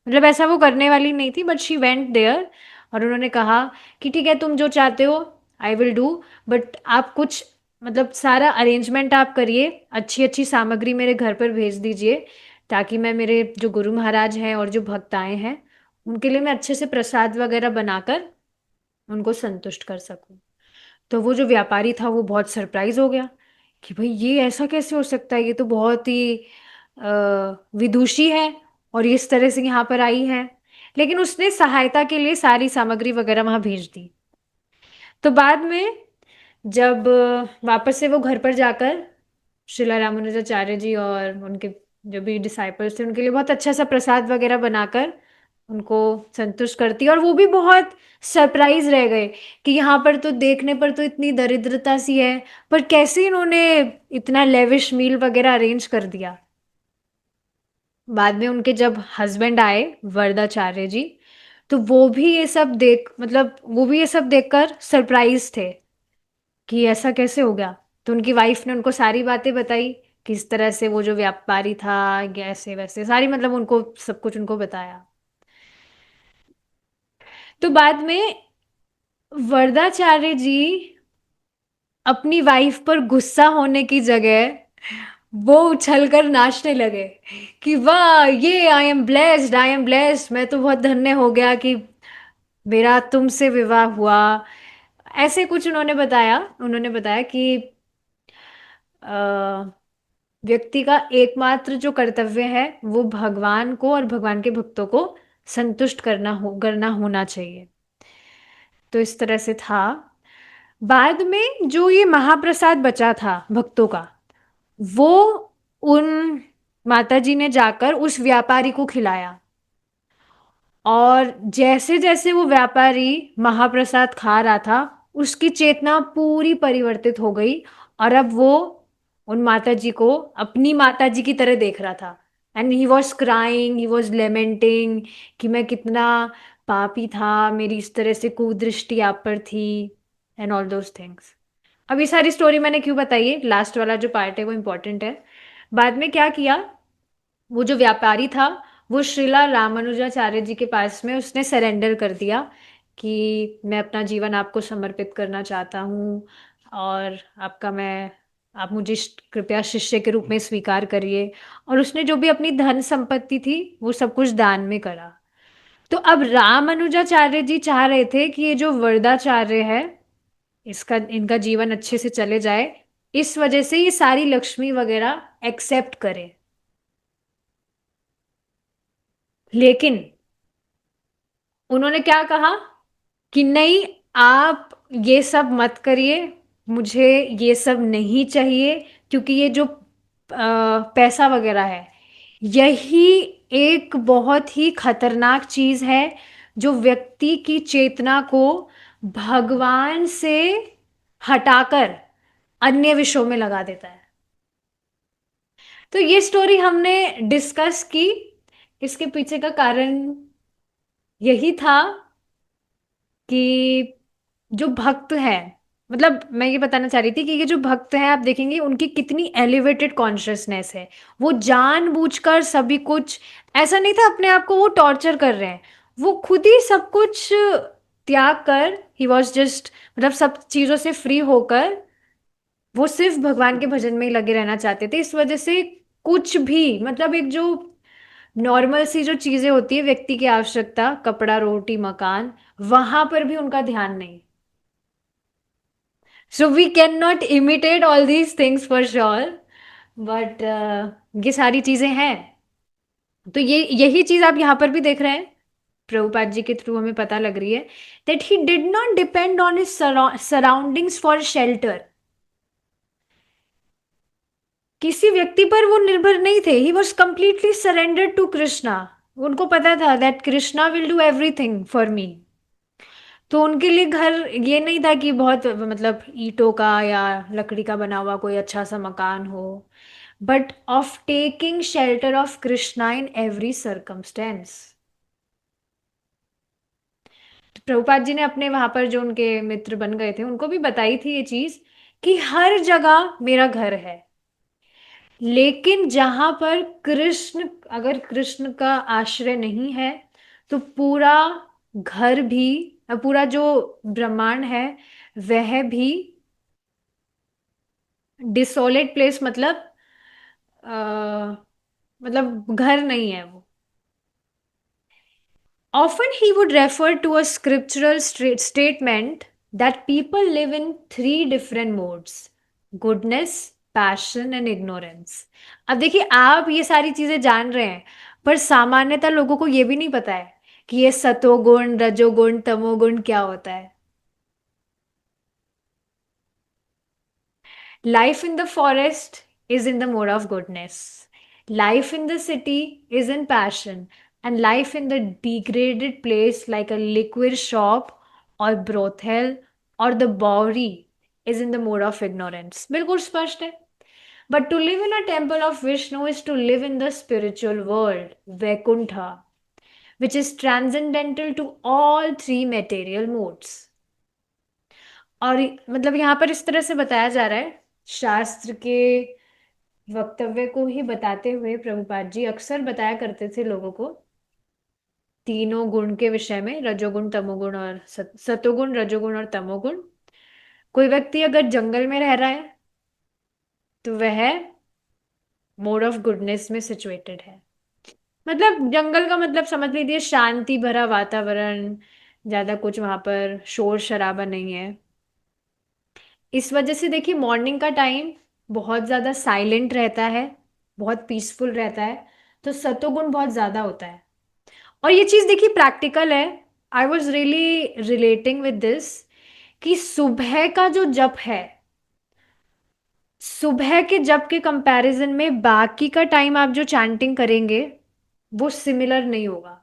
मतलब ऐसा वो करने वाली नहीं थी, बट शी वेंट देयर। और उन्होंने कहा कि ठीक है तुम जो चाहते हो आई विल डू, बट आप कुछ मतलब सारा अरेंजमेंट आप करिए, अच्छी अच्छी सामग्री मेरे घर पर भेज दीजिए, ताकि मैं मेरे जो गुरु महाराज हैं और जो भक्ताएं हैं उनके लिए मैं अच्छे से प्रसाद वगैरह बनाकर उनको संतुष्ट कर सकूं। तो वो जो व्यापारी था वो बहुत सरप्राइज हो गया कि भाई ये ऐसा कैसे हो सकता है, ये तो बहुत ही विदुषी है और ये इस तरह से यहाँ पर आई है। लेकिन उसने सहायता के लिए सारी सामग्री वगैरह वहां भेज दी। तो बाद में जब वापस से वो घर पर जाकर श्रीला रामानुजाचार्य जी और उनके जो भी डिसाइपल्स थे उनके लिए बहुत अच्छा सा प्रसाद वगैरह बनाकर उनको संतुष्ट करती, और वो भी बहुत सरप्राइज रह गए कि यहाँ पर तो देखने पर तो इतनी दरिद्रता सी है, पर कैसे इन्होंने इतना लेविश मील वगैरह अरेंज कर दिया। बाद में उनके जब हस्बैंड आए वरदाचार्य जी, तो वो भी ये सब देख मतलब वो भी ये सब देखकर सरप्राइज थे कि ऐसा कैसे हो गया। तो उनकी वाइफ ने उनको सारी बातें बताई, किस तरह से वो जो व्यापारी था ऐसे वैसे सारी मतलब उनको सब कुछ उनको बताया। तो बाद में वरदाचार्य जी अपनी वाइफ पर गुस्सा होने की जगह वो उछलकर नाचने लगे कि वाह, ये आई एम ब्लेस्ड, मैं तो बहुत धन्य हो गया कि मेरा तुमसे विवाह हुआ। ऐसे कुछ उन्होंने बताया कि अ, व्यक्ति का एकमात्र जो कर्तव्य है वो भगवान को और भगवान के भक्तों को संतुष्ट करना होना चाहिए। तो इस तरह से था। बाद में जो ये महाप्रसाद बचा था भक्तों का, वो उन माताजी ने जाकर उस व्यापारी को खिलाया। और जैसे जैसे वो व्यापारी महाप्रसाद खा रहा था, उसकी चेतना पूरी परिवर्तित हो गई। और अब वो उन माताजी को अपनी माताजी की तरह देख रहा था। And he was crying, he was lamenting कि मैं कितना पापी था, मेरी इस तरह से कुदृष्टि आप पर थी, एंड ऑल दोज थिंग्स। अब ये सारी स्टोरी मैंने क्यों बताई है, लास्ट वाला जो पार्ट है वो इम्पोर्टेंट है। बाद में क्या किया, वो जो व्यापारी था वो श्रीला रामानुजाचार्य जी के पास में उसने सरेंडर कर दिया कि मैं अपना जीवन आपको समर्पित करना चाहता हूँ, और आप मुझे कृपया शिष्य के रूप में स्वीकार करिए। और उसने जो भी अपनी धन संपत्ति थी वो सब कुछ दान में करा। तो अब रामानुजाचार्य जी चाह रहे थे कि ये जो वरदाचार्य है, इसका इनका जीवन अच्छे से चले जाए, इस वजह से ये सारी लक्ष्मी वगैरह एक्सेप्ट करे। लेकिन उन्होंने क्या कहा कि नहीं, आप ये सब मत करिए, मुझे ये सब नहीं चाहिए। क्योंकि ये जो पैसा वगैरह है, यही एक बहुत ही खतरनाक चीज है जो व्यक्ति की चेतना को भगवान से हटाकर अन्य विषयों में लगा देता है। तो ये स्टोरी हमने डिस्कस की। इसके पीछे का कारण यही था कि जो भक्त है, मतलब मैं ये बताना चाह रही थी कि ये जो भक्त हैं, आप देखेंगे उनकी कितनी एलिवेटेड कॉन्शियसनेस है। वो जानबूझकर सभी कुछ, ऐसा नहीं था अपने आप को वो टॉर्चर कर रहे हैं, वो खुद ही सब कुछ त्याग कर, ही वॉज जस्ट, मतलब सब चीजों से फ्री होकर वो सिर्फ भगवान के भजन में ही लगे रहना चाहते थे। इस वजह से कुछ भी, मतलब एक जो नॉर्मल सी जो चीजें होती है व्यक्ति की आवश्यकता, कपड़ा रोटी मकान, वहां पर भी उनका ध्यान नहीं। So we can not imitate all these things for sure, but ये सारी चीजें हैं। तो ये यही चीज आप यहाँ पर भी देख रहे हैं, प्रभुपाद जी के थ्रू हमें पता लग रही है that he did not depend on his surroundings for shelter. किसी व्यक्ति पर वो निर्भर नहीं थे, he was completely surrendered to Krishna. उनको पता था that Krishna will do everything for me. तो उनके लिए घर ये नहीं था कि बहुत, मतलब ईंटों का या लकड़ी का बना हुआ कोई अच्छा सा मकान हो, but of taking shelter of Krishna in every circumstance. Prabhupada ji ने अपने वहां पर जो उनके मित्र बन गए थे उनको भी बताई थी ये चीज कि हर जगह मेरा घर है, लेकिन जहां पर कृष्ण, अगर कृष्ण का आश्रय नहीं है, तो पूरा घर भी, पूरा जो ब्रह्मांड है वह भी डिसोलेट प्लेस, मतलब घर नहीं है वो। Often he would refer to a scriptural statement that people live in three different modes: goodness, passion and ignorance. अब देखिए, आप ये सारी चीजें जान रहे हैं, पर सामान्यतः लोगों को ये भी नहीं पता है कि ये सतोगुण रजोगुण तमोगुण क्या होता है। Life in the forest is in the mode of goodness. Life in the city is in passion. And life in the degraded place, like a liquor shop or brothel or the Bowery, is in the mode of ignorance. बिल्कुल स्पष्ट है. But to live in a temple of Vishnu is to live in the spiritual world, Vaikuntha, which is transcendental to all three material modes. और मतलब यहाँ पर इस तरह से बताया जा रहा है, शास्त्र के वक्तव्य को ही बताते हुए प्रभुपाद जी अक्सर बताया करते थे लोगों को तीनों गुण के विषय में, रजोगुण तमोगुण और सतोगुण रजोगुण और तमोगुण। कोई व्यक्ति अगर जंगल में रह रहा है तो वह मोड ऑफ गुडनेस में सिचुएटेड है। मतलब जंगल का मतलब समझ लीजिए शांति भरा वातावरण, ज्यादा कुछ वहां पर शोर शराबा नहीं है। इस वजह से देखिए मॉर्निंग का टाइम बहुत ज्यादा साइलेंट रहता है, बहुत पीसफुल रहता है, तो सत्वगुण बहुत ज्यादा होता है। और ये चीज देखिए प्रैक्टिकल है। I was really relating with this कि सुबह का जो जप है, सुबह के जप के कंपैरिजन में बाकी का टाइम आप जो चैंटिंग करेंगे वो सिमिलर नहीं होगा।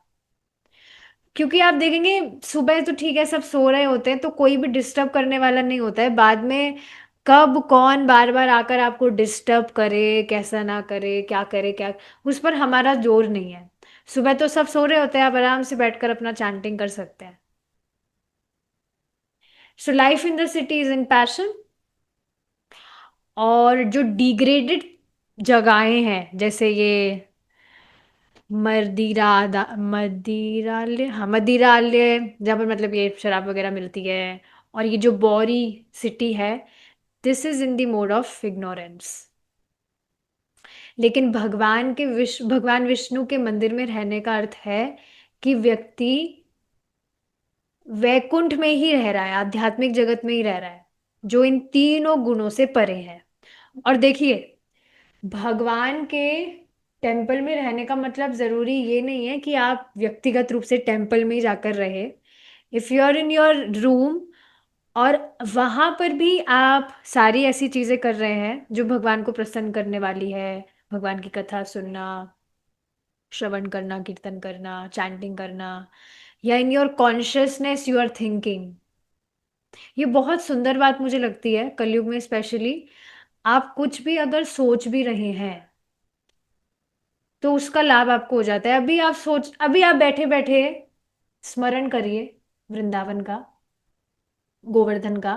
क्योंकि आप देखेंगे सुबह तो ठीक है सब सो रहे होते हैं तो कोई भी डिस्टर्ब करने वाला नहीं होता है। बाद में कब कौन बार बार आकर आपको डिस्टर्ब करे, कैसा ना करे, क्या करे, क्या, उस पर हमारा जोर नहीं है। सुबह तो सब सो रहे होते हैं, आप आराम से बैठकर अपना चैंटिंग कर सकते हैं। So life in the city is in passion. और जो डिग्रेडेड जगहें हैं जैसे ये मदिरालय, हाँ मदिरालय, जहाँ पर मतलब ये शराब वगैरह मिलती है, और ये जो बौरी सिटी है, this is in the mode of ignorance. लेकिन भगवान विष्णु के मंदिर में रहने का अर्थ है कि व्यक्ति वैकुंठ में ही रह रहा है, आध्यात्मिक जगत में ही रह रहा है, जो इन तीनों गुणों से परे है। और देखिए भगवान के टेम्पल में रहने का मतलब जरूरी ये नहीं है कि आप व्यक्तिगत रूप से टेम्पल में ही जाकर रहे। If you are in your room और वहां पर भी आप सारी ऐसी चीजें कर रहे हैं जो भगवान को प्रसन्न करने वाली है, भगवान की कथा सुनना, श्रवण करना, कीर्तन करना, चैंटिंग करना, या in your consciousness you are thinking, ये बहुत सुंदर बात मुझे लगती है कलयुग में स्पेशली। आप कुछ भी अगर सोच भी रहे हैं तो उसका लाभ आपको हो जाता है। अभी आप बैठे बैठे स्मरण करिए वृंदावन का, गोवर्धन का।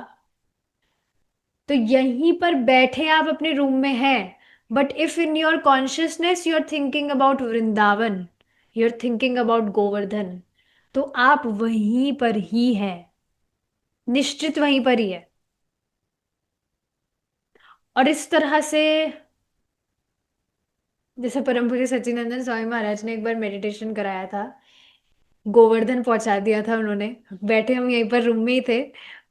तो यहीं पर बैठे आप अपने रूम में हैं, but if in your consciousness you are thinking about Vrindavan, you are thinking about Govardhan, तो आप वहीं पर ही हैं, निश्चित वहीं पर ही है। और इस तरह से जैसे परम पूज्य सच्चिदानंद स्वामी महाराज ने एक बार मेडिटेशन कराया था, गोवर्धन पहुंचा दिया था उन्होंने। बैठे हम यहीं पर रूम में ही थे,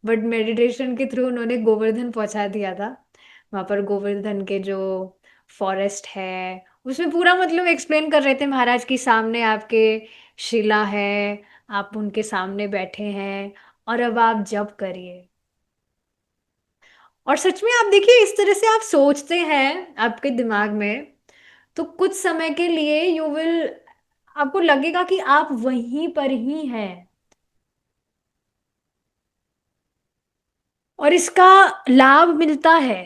बट मेडिटेशन के थ्रू उन्होंने गोवर्धन पहुंचा दिया था। वहां पर गोवर्धन के जो फॉरेस्ट है उसमें पूरा मतलब एक्सप्लेन कर रहे थे महाराज की, सामने आपके शिला है, आप उनके सामने बैठे हैं और अब आप जप करिए। और सच में आप देखिए इस तरह से आप सोचते हैं आपके दिमाग में, तो कुछ समय के लिए यू विल, आपको लगेगा कि आप वहीं पर ही हैं। और इसका लाभ मिलता है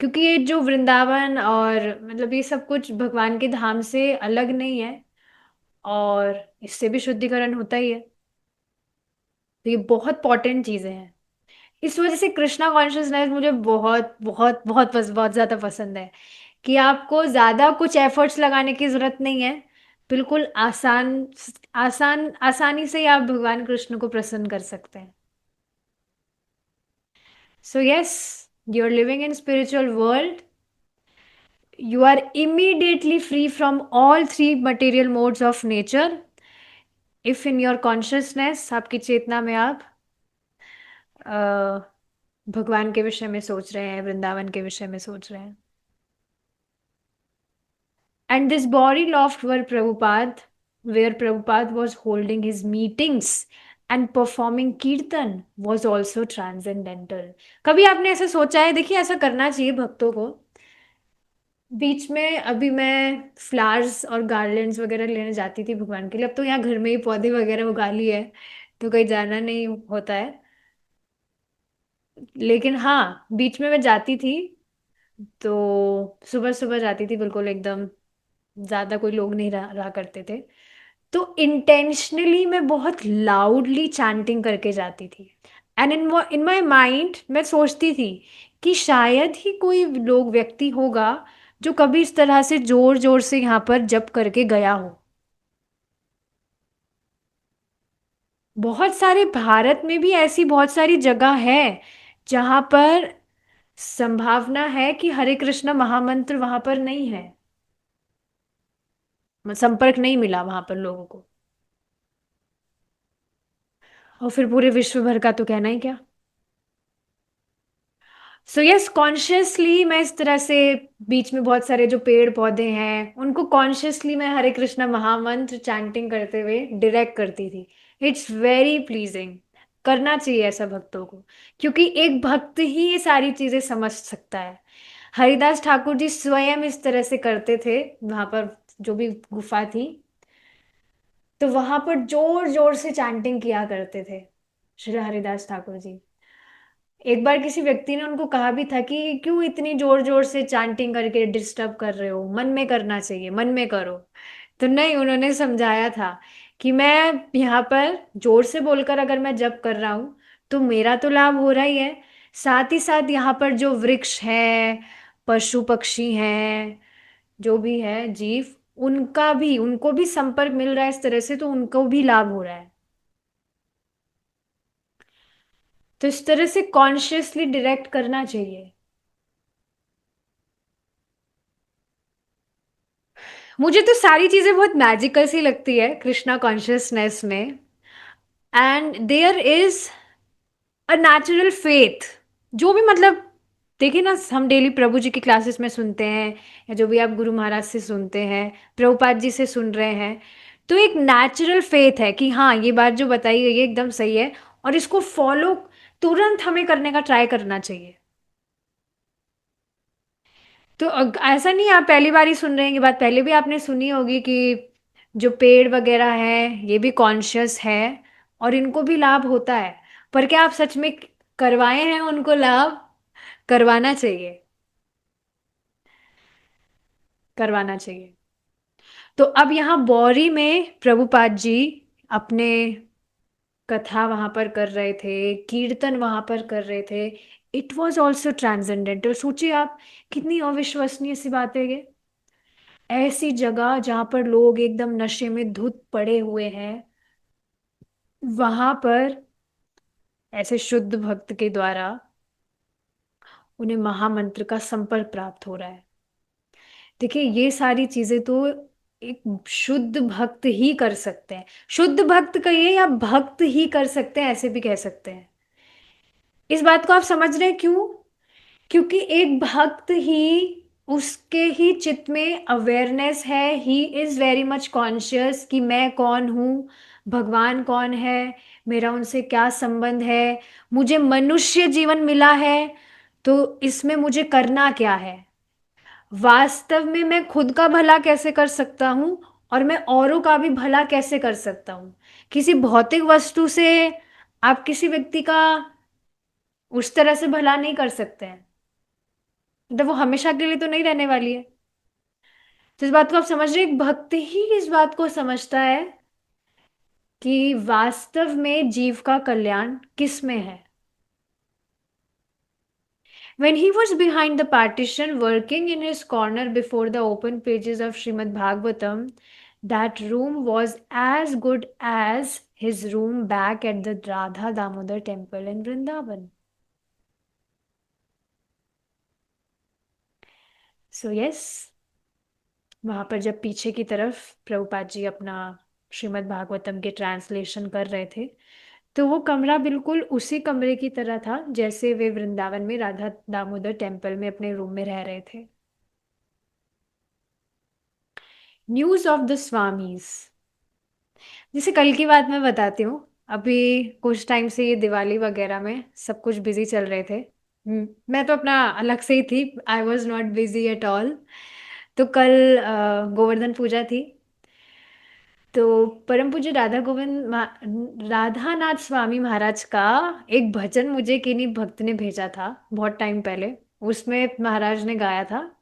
क्योंकि ये जो वृंदावन और मतलब ये सब कुछ भगवान के धाम से अलग नहीं है, और इससे भी शुद्धिकरण होता ही है। तो ये बहुत इंपॉर्टेंट चीजें हैं। इस वजह से कृष्णा कॉन्शियसनेस मुझे बहुत बहुत बहुत बहुत ज्यादा पसंद है कि आपको ज्यादा कुछ एफर्ट्स लगाने की जरूरत नहीं है। बिल्कुल आसानी से ही आप भगवान कृष्ण को प्रसन्न कर सकते हैं। So yes, you are living in spiritual world, you are immediately free from all three material modes of nature if in your consciousness, आपकी चेतना में आप अ, भगवान के विषय में सोच रहे हैं, वृंदावन के विषय में सोच रहे हैं। And this body loft where Prabhupada was holding his meetings and performing kirtan was also transcendental. कभी आपने ऐसा सोचा है? देखिए ऐसा करना चाहिए भक्तों को। बीच में अभी मैं फ्लावर्स और गार्लैंड्स वगैरह लेने जाती थी भगवान के लिए, अब तो यहाँ घर में ही पौधे वगैरह उगा लिए है, तो कहीं जाना नहीं होता है। लेकिन हाँ बीच में मैं जाती थी, तो सुबह सुबह जाती थी बिल्कुल एकदम, ज्यादा कोई लोग नहीं रहा करते थे, तो इंटेंशनली मैं बहुत लाउडली चैंटिंग करके जाती थी। एंड इन माई माइंड मैं सोचती थी कि शायद ही कोई लोग व्यक्ति होगा जो कभी इस तरह से जोर जोर से यहाँ पर जप करके गया हो। बहुत सारे भारत में भी ऐसी बहुत सारी जगह है जहां पर संभावना है कि हरे कृष्ण महामंत्र वहां पर नहीं है, संपर्क नहीं मिला वहां पर लोगों को। और फिर पूरे विश्व भर का तो कहना ही क्या। सो यस, कॉन्शियसली मैं इस तरह से बीच में बहुत सारे जो पेड़ पौधे हैं उनको कॉन्शियसली मैं हरे कृष्णा महामंत्र चैंटिंग करते हुए डायरेक्ट करती थी। It's very pleasing. करना चाहिए ऐसा भक्तों को, क्योंकि एक भक्त ही ये सारी चीजें समझ सकता है। हरिदास ठाकुर जी स्वयं इस तरह से करते थे वहां पर, जो भी गुफा थी, तो वहां पर जोर जोर से चैंटिंग किया करते थे श्री हरिदास ठाकुर जी। एक बार किसी व्यक्ति ने उनको कहा भी था कि क्यों इतनी जोर जोर से चांटिंग करके डिस्टर्ब कर रहे हो, मन में करना चाहिए, मन में करो। तो नहीं, उन्होंने समझाया था कि मैं यहाँ पर जोर से बोलकर अगर मैं जप कर रहा हूँ तो मेरा तो लाभ हो रहा ही है, साथ ही साथ यहाँ पर जो वृक्ष है, पशु पक्षी हैं, जो भी है जीव, उनका भी, उनको भी संपर्क मिल रहा है इस तरह से, तो उनको भी लाभ हो रहा है। तो इस तरह से कॉन्शियसली डायरेक्ट करना चाहिए। मुझे तो सारी चीजें बहुत मैजिकल सी लगती है कृष्णा कॉन्शियसनेस में। And there is a natural faith, जो भी मतलब, देखिए ना, हम डेली प्रभु जी की क्लासेस में सुनते हैं, या जो भी आप गुरु महाराज से सुनते हैं, प्रभुपाद जी से सुन रहे हैं, तो एक नेचुरल फेथ है कि हाँ, ये बात जो बताई गई है एकदम सही है, और इसको फॉलो तुरंत हमें करने का ट्राई करना चाहिए। तो ऐसा नहीं है आप पहली बार ही सुन रहे हैं, ये बात पहले भी आपने सुनी होगी कि जो पेड़ वगैरह है ये भी कॉन्शियस है और इनको भी लाभ होता है। पर क्या आप सच में करवाए हैं उनको लाभ? करवाना चाहिए, करवाना चाहिए। तो अब यहाँ बौरी में प्रभुपाद जी अपने कथा वहां पर कर रहे थे, कीर्तन वहां पर कर रहे थे। It was also transcendental. सोचिए आप, कितनी अविश्वसनीय सी बात है ये। ऐसी जगह जहां पर लोग एकदम नशे में धुत पड़े हुए हैं, वहां पर ऐसे शुद्ध भक्त के द्वारा उन्हें महामंत्र का संपर्क प्राप्त हो रहा है। देखिए, ये सारी चीजें तो एक शुद्ध भक्त ही कर सकते हैं। शुद्ध भक्त कहिए या भक्त ही कर सकते हैं, ऐसे भी कह सकते हैं। इस बात को आप समझ रहे हैं क्यों? क्योंकि एक भक्त ही, उसके ही चित्त में अवेयरनेस है, he is very much conscious कि मैं कौन हूँ, भगवान कौन है, मेरा उनसे क्या संबंध है, मुझे मनुष्य जीवन मिला है, तो इसमें मुझे करना क्या है, वास्तव में मैं खुद का भला कैसे कर सकता हूँ, और मैं औरों का भी भला कैसे कर सकता हूँ। किसी भौतिक वस्तु से आप किसी व्यक्ति का उस तरह से भला नहीं कर सकते हैं, मतलब वो हमेशा के लिए तो नहीं रहने वाली है। तो इस बात को आप समझ रहे हैं? एक भक्त ही इस बात को समझता है कि वास्तव में जीव का कल्याण किस में है। When he was behind the partition, working in his corner before the open pages of Srimad Bhagavatam, that room was as good as his room back at the Radha Damodar temple in Vrindavan. So yes, वहां पर जब पीछे की तरफ प्रभुपाद जी अपना श्रीमद् भागवतम के translation कर रहे थे, तो वो कमरा बिल्कुल उसी कमरे की तरह था जैसे वे वृंदावन में राधा दामोदर टेम्पल में अपने रूम में रह रहे थे। News of the swamis. जैसे कल की बात मैं बताती हूँ। अभी कुछ टाइम से ये दिवाली वगैरह में सब कुछ बिजी चल रहे थे। मैं तो अपना अलग से ही थी, I was not busy at all. तो कल गोवर्धन पूजा थी। तो परम पूज्य राधानाथ स्वामी महाराज का एक भजन मुझे किन्हीं भक्त ने भेजा था बहुत टाइम पहले। उसमें महाराज ने गाया था,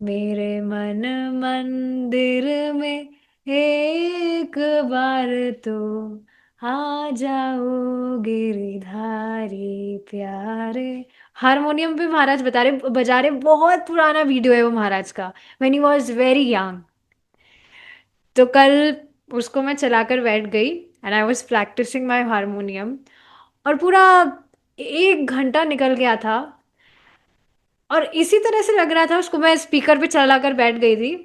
मेरे मन मंदिर में एक बार तो आ जाओ गिरधारी प्यारे। हारमोनियम पे महाराज बजा रहे, बहुत पुराना वीडियो है वो महाराज का, when he was very young. तो कल उसको मैं चलाकर बैठ गई, and I was practising my harmonium. और पूरा 1 घंटा निकल गया था। और इसी तरह से लग रहा था, उसको मैं स्पीकर पे चला कर बैठ गई थी।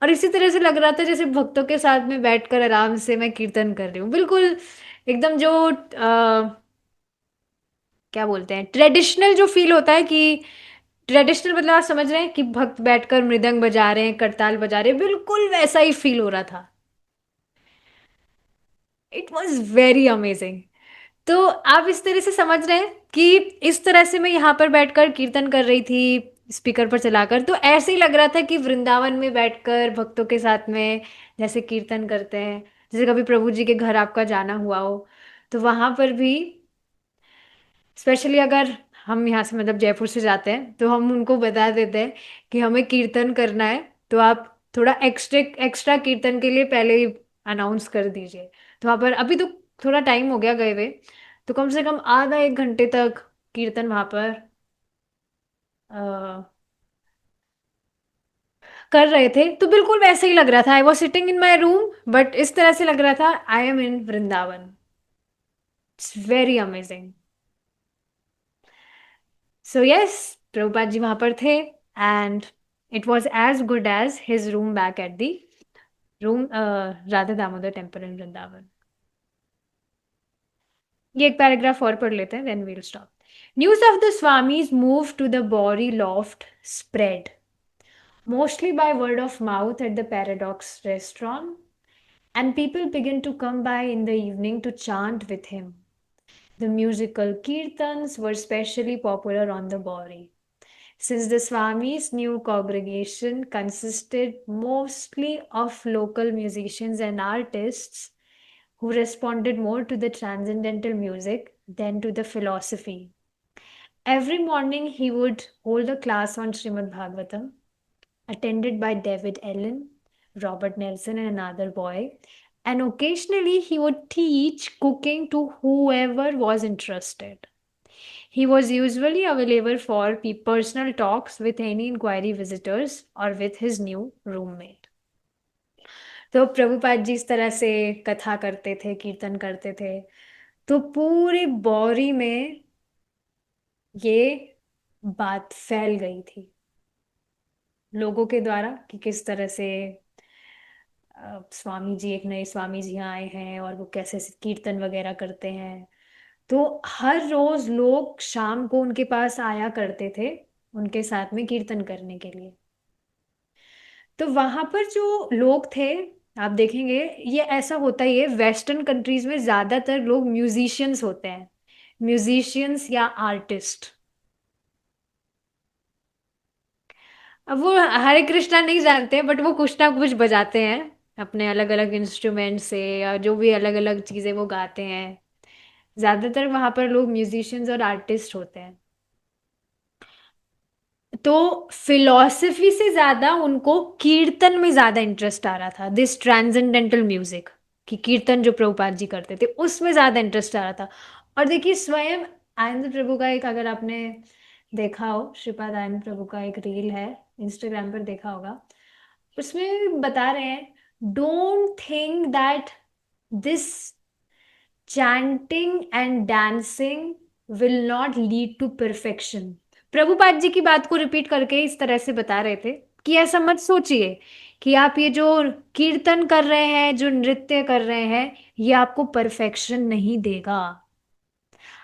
और इसी तरह से लग रहा था जैसे भक्तों के साथ में बैठकर आराम से मैं कीर्तन कर रही हूँ, बिल्कुल एकदम जो क्या बोलते हैं, ट्रेडिशनल जो फील होता है कि ट्रेडिशनल मतलब आप समझ रहे हैं कि भक्त बैठकर मृदंग बजा रहे हैं, करताल बजा रहे हैं, बिल्कुल वैसा ही फील हो रहा था। It was very amazing. तो आप इस तरह से समझ रहे हैं कि इस तरह से मैं यहाँ पर बैठकर कीर्तन कर रही थी स्पीकर पर चलाकर, तो ऐसे ही लग रहा था कि वृंदावन में बैठकर भक्तों के साथ में जैसे कीर्तन करते हैं। जैसे कभी प्रभु जी के घर आपका जाना हुआ हो, तो वहां पर भी स्पेशली अगर हम यहाँ से मतलब जयपुर से जाते हैं तो हम उनको बता देते हैं कि हमें कीर्तन करना है, तो आप थोड़ा एक्स्ट्रा एक्स्ट्रा कीर्तन के लिए पहले ही अनाउंस कर दीजिए। तो वहाँ पर अभी तो थोड़ा टाइम हो गया गए हुए, तो कम से कम आधा 1 घंटे तक कीर्तन वहाँ पर अ, कर रहे थे। तो बिल्कुल वैसे ही लग रहा था, I was sitting in my room but इस तरह से लग रहा था I am in Vrindavan. It's very amazing. So yes, Prabhupada ji वहां पर थे and it was as good as his room back at the room Radha Damodar temple in Vrindavan. ये एक पैराग्राफ और पढ़ लेते हैं, then we'll stop. News of the swamis move to the Bowery loft spread mostly by word of mouth at the Paradox restaurant, and people began to come by in the evening to chant with him. The musical kirtans were especially popular on the Bori. Since the Swami's new congregation consisted mostly of local musicians and artists who responded more to the transcendental music than to the philosophy. Every morning he would hold a class on Srimad Bhagavatam, attended by David Allen, Robert Nelson, and another boy, and occasionally he would teach cooking to whoever was interested. He was usually available for personal talks with any inquiry visitors or with his new roommate. तो प्रभुपाद जी इस तरह से कथा करते थे, कीर्तन करते थे, तो पूरे बौरी में ये बात फैल गई थी लोगों के द्वारा कि किस तरह से स्वामी जी, एक नए स्वामी जी यहाँ आए हैं और वो कैसे कीर्तन वगैरह करते हैं। तो हर रोज लोग शाम को उनके पास आया करते थे उनके साथ में कीर्तन करने के लिए। तो वहां पर जो लोग थे, आप देखेंगे ये ऐसा होता ही है, वेस्टर्न कंट्रीज में ज्यादातर लोग म्यूजिशियंस होते हैं, म्यूजिशियंस या आर्टिस्ट। अब वो हरे कृष्णा नहीं जानते बट वो कुछ ना कुछ बजाते हैं अपने अलग अलग इंस्ट्रूमेंट से, या जो भी अलग अलग चीजें वो गाते हैं। ज्यादातर वहां पर लोग म्यूजिशियंस और आर्टिस्ट होते हैं। तो फिलॉसफी से ज्यादा उनको कीर्तन में ज्यादा इंटरेस्ट आ रहा था, दिस ट्रांसेंडेंटल म्यूजिक, कि कीर्तन जो प्रभुपाद जी करते थे उसमें ज्यादा इंटरेस्ट आ रहा था। और देखिए स्वयं आनंद प्रभु का एक, अगर आपने देखा हो श्रीपाद आनंद प्रभु का एक रील है, इंस्टाग्राम पर देखा होगा, उसमें बता रहे हैं don't think that this chanting and dancing will not lead to perfection. Prabhupada ji की बात को रिपीट करके इस तरह से बता रहे थे कि ऐसा मत सोचिए कि आप ये जो कीर्तन कर रहे हैं, जो नृत्य कर रहे हैं, ये आपको परफेक्शन नहीं देगा।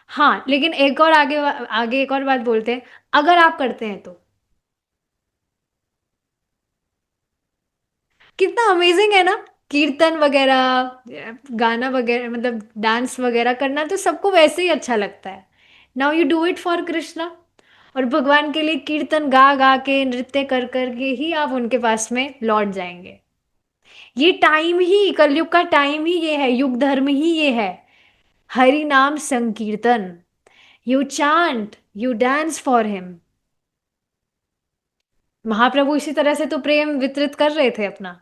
हाँ, लेकिन एक और आगे आगे एक और बात बोलते हैं, अगर आप करते हैं तो कितना अमेजिंग है ना। कीर्तन वगैरह, गाना वगैरह, मतलब डांस वगैरह करना तो सबको वैसे ही अच्छा लगता है। Now you do it for Krishna, और भगवान के लिए कीर्तन गा गा के, नृत्य कर कर के ही आप उनके पास में लौट जाएंगे। ये टाइम ही, कलयुग का टाइम ही ये है, युग धर्म ही ये है, हरि नाम संकीर्तन। You chant, you dance for him. Mahaprabhu इसी तरह से तो प्रेम वितरित कर रहे थे अपना।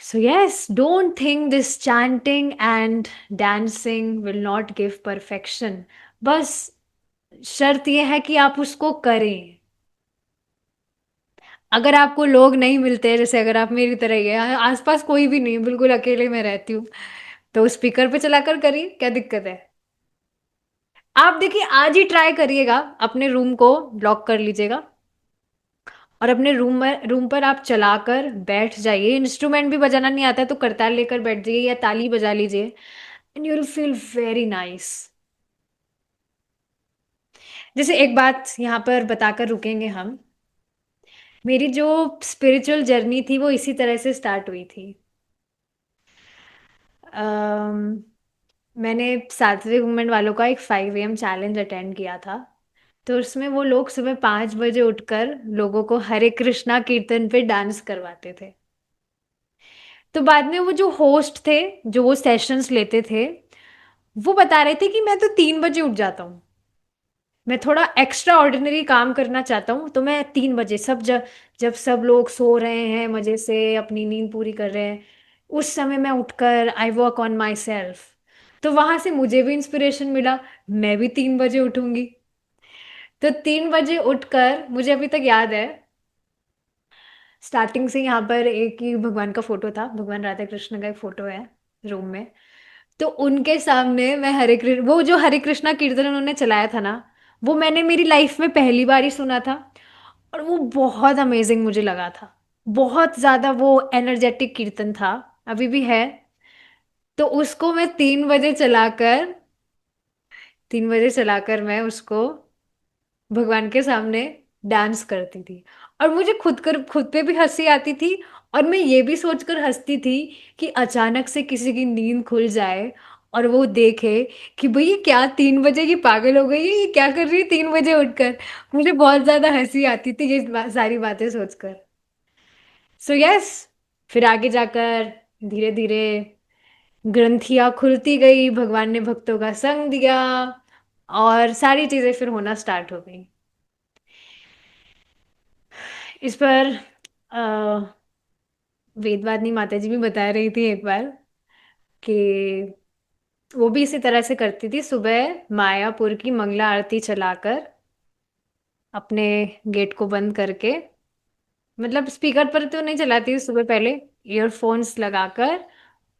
So, yes, don't think this chanting and dancing will not give perfection. बस शर्त यह है कि आप उसको करें। अगर आपको लोग नहीं मिलते, जैसे अगर आप मेरी तरह ही है, आसपास कोई भी नहीं, बिल्कुल अकेले में रहती हूँ, तो स्पीकर पे चलाकर करिए, क्या दिक्कत है। आप देखिए, आज ही ट्राई करिएगा, अपने रूम को लॉक कर लीजिएगा और अपने रूम पर आप चलाकर बैठ जाइए। इंस्ट्रूमेंट भी बजाना नहीं आता है तो करताल लेकर बैठ जाइए या ताली बजा लीजिए, and you will feel very nice. जैसे एक बात यहाँ पर बताकर रुकेंगे हम। मेरी जो स्पिरिचुअल जर्नी थी वो इसी तरह से स्टार्ट हुई थी। अम्म, मैंने सात्विक वुमेन वालों का एक 5 AM चैलेंज अटेंड किया था। तो उसमें वो लोग सुबह 5 बजे उठकर लोगों को हरे कृष्णा कीर्तन पे डांस करवाते थे। तो बाद में वो जो होस्ट थे, जो वो सेशंस लेते थे, वो बता रहे थे कि मैं तो 3 बजे उठ जाता हूँ। मैं थोड़ा एक्स्ट्रा ऑर्डिनरी काम करना चाहता हूँ, तो मैं 3 बजे, जब जब सब लोग सो रहे हैं, मजे से अपनी नींद पूरी कर रहे हैं, उस समय मैं उठकर I work on my self. तो वहां से मुझे भी इंस्पिरेशन मिला, मैं भी 3 बजे उठूंगी। तो 3 बजे उठकर, मुझे अभी तक याद है, स्टार्टिंग से यहाँ पर एक ही भगवान का फोटो था, भगवान राधा कृष्ण का एक फोटो है रूम में। तो उनके सामने मैं हरे कृष्ण, वो जो हरे कृष्णा कीर्तन उन्होंने चलाया था ना, वो मैंने मेरी लाइफ में पहली बार ही सुना था। और वो बहुत अमेजिंग मुझे लगा था, बहुत ज्यादा वो एनर्जेटिक कीर्तन था, अभी भी है। तो उसको मैं 3 बजे चलाकर मैं उसको भगवान के सामने डांस करती थी। और मुझे खुद पे भी हंसी आती थी, और मैं ये भी सोचकर हंसती थी कि अचानक से किसी की नींद खुल जाए और वो देखे कि भाई ये क्या, 3 बजे की पागल हो गई है, ये क्या कर रही है 3 बजे उठकर। मुझे बहुत ज्यादा हंसी आती थी ये सारी बातें सोचकर। सो यस, फिर आगे जाकर धीरे धीरे ग्रंथियां खुलती गई, भगवान ने भक्तों का संग दिया, और सारी चीजें फिर होना स्टार्ट हो गई। इस पर वेदवादिनी माता जी भी बता रही थी एक बार कि वो भी इसी तरह से करती थी, सुबह मायापुर की मंगला आरती चलाकर, अपने गेट को बंद करके, मतलब स्पीकर पर तो नहीं चलाती थी सुबह, पहले ईयरफोन्स लगाकर,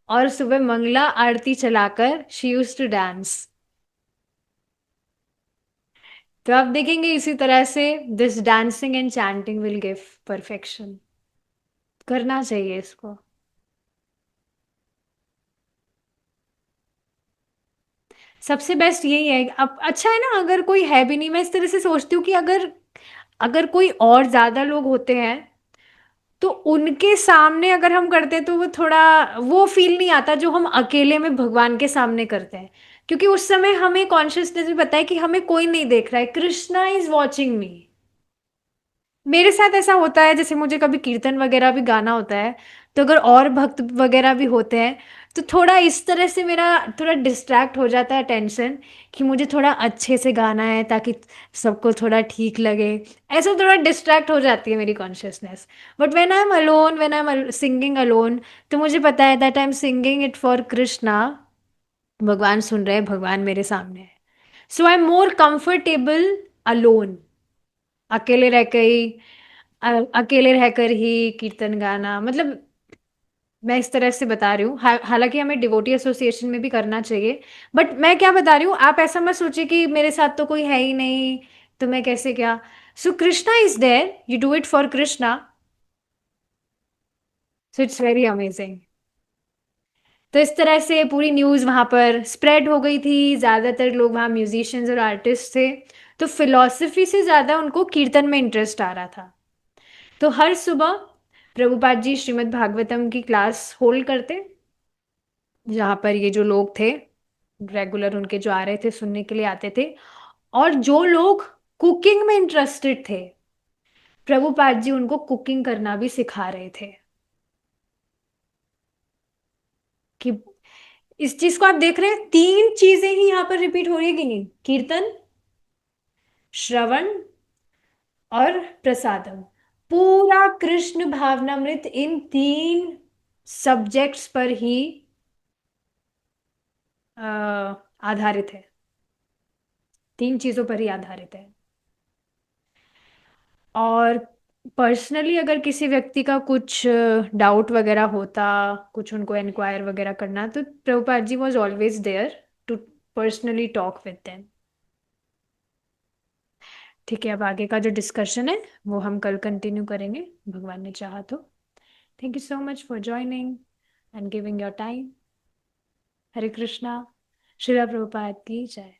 और सुबह मंगला आरती चलाकर शी यूज टू डांस। तो आप देखेंगे इसी तरह से this dancing and chanting will give perfection. करना चाहिए इसको। सबसे बेस्ट यही है। अब अच्छा है ना, अगर कोई है भी नहीं, मैं इस तरह से सोचती हूँ कि अगर अगर कोई और ज्यादा लोग होते हैं तो उनके सामने अगर हम करते हैं तो वो थोड़ा, वो फील नहीं आता जो हम अकेले में भगवान के सामने करते हैं। क्योंकि उस समय हमें कॉन्शियसनेस भी पता है कि हमें कोई नहीं देख रहा है, कृष्णा इज वॉचिंग मी। मेरे साथ ऐसा होता है, जैसे मुझे कभी कीर्तन वगैरह भी गाना होता है, तो अगर और भक्त वगैरह भी होते हैं, तो थोड़ा इस तरह से मेरा थोड़ा डिस्ट्रैक्ट हो जाता है टेंशन, कि मुझे थोड़ा अच्छे से गाना है ताकि सबको थोड़ा ठीक लगे। ऐसा थोड़ा डिस्ट्रैक्ट हो जाती है मेरी consciousness. But when I am alone, when I am singing alone, तो मुझे पता है that I am singing it for Krishna. भगवान सुन रहे हैं, भगवान मेरे सामने है। So I am more comfortable alone, अकेले रहकर ही, अकेले रहकर ही कीर्तन गाना, मतलब मैं इस तरह से बता रही हूँ। हालांकि हमें डिवोटी एसोसिएशन में भी करना चाहिए, बट मैं क्या बता रही हूँ, आप ऐसा मत सोचिए कि मेरे साथ तो कोई है ही नहीं, तो मैं कैसे क्या। So Krishna is there, you do it for Krishna, so it's very amazing. तो इस तरह से पूरी न्यूज़ वहाँ पर स्प्रेड हो गई थी, ज़्यादातर लोग वहाँ म्यूजिशियंस और आर्टिस्ट थे, तो फिलॉसफी से ज़्यादा उनको कीर्तन में इंटरेस्ट आ रहा था। तो हर सुबह प्रभुपाद जी श्रीमद् भागवतम की क्लास होल्ड करते, जहाँ पर ये जो लोग थे रेगुलर, उनके जो आ रहे थे सुनने के लिए आते थे। और जो लोग कुकिंग में इंटरेस्टेड थे, प्रभुपाद जी उनको कुकिंग करना भी सिखा रहे थे। कि इस चीज को आप देख रहे हैं, 3 चीजें ही यहाँ पर रिपीट हो रही है कि नहीं, कीर्तन, श्रवण और प्रसादम। पूरा कृष्ण भावनामृत इन 3 सब्जेक्ट्स पर ही आधारित है, 3 चीजों पर ही आधारित है। और पर्सनली अगर किसी व्यक्ति का कुछ डाउट वगैरह होता, कुछ उनको एनक्वायर वगैरह करना, तो Prabhupada ji was always there to personally talk with them. ठीक है, अब आगे का जो डिस्कशन है वो हम कल कंटिन्यू करेंगे, भगवान ने चाहा तो। Thank you so much for joining and giving your time. Hare Krishna. Srila Prabhupada की जय।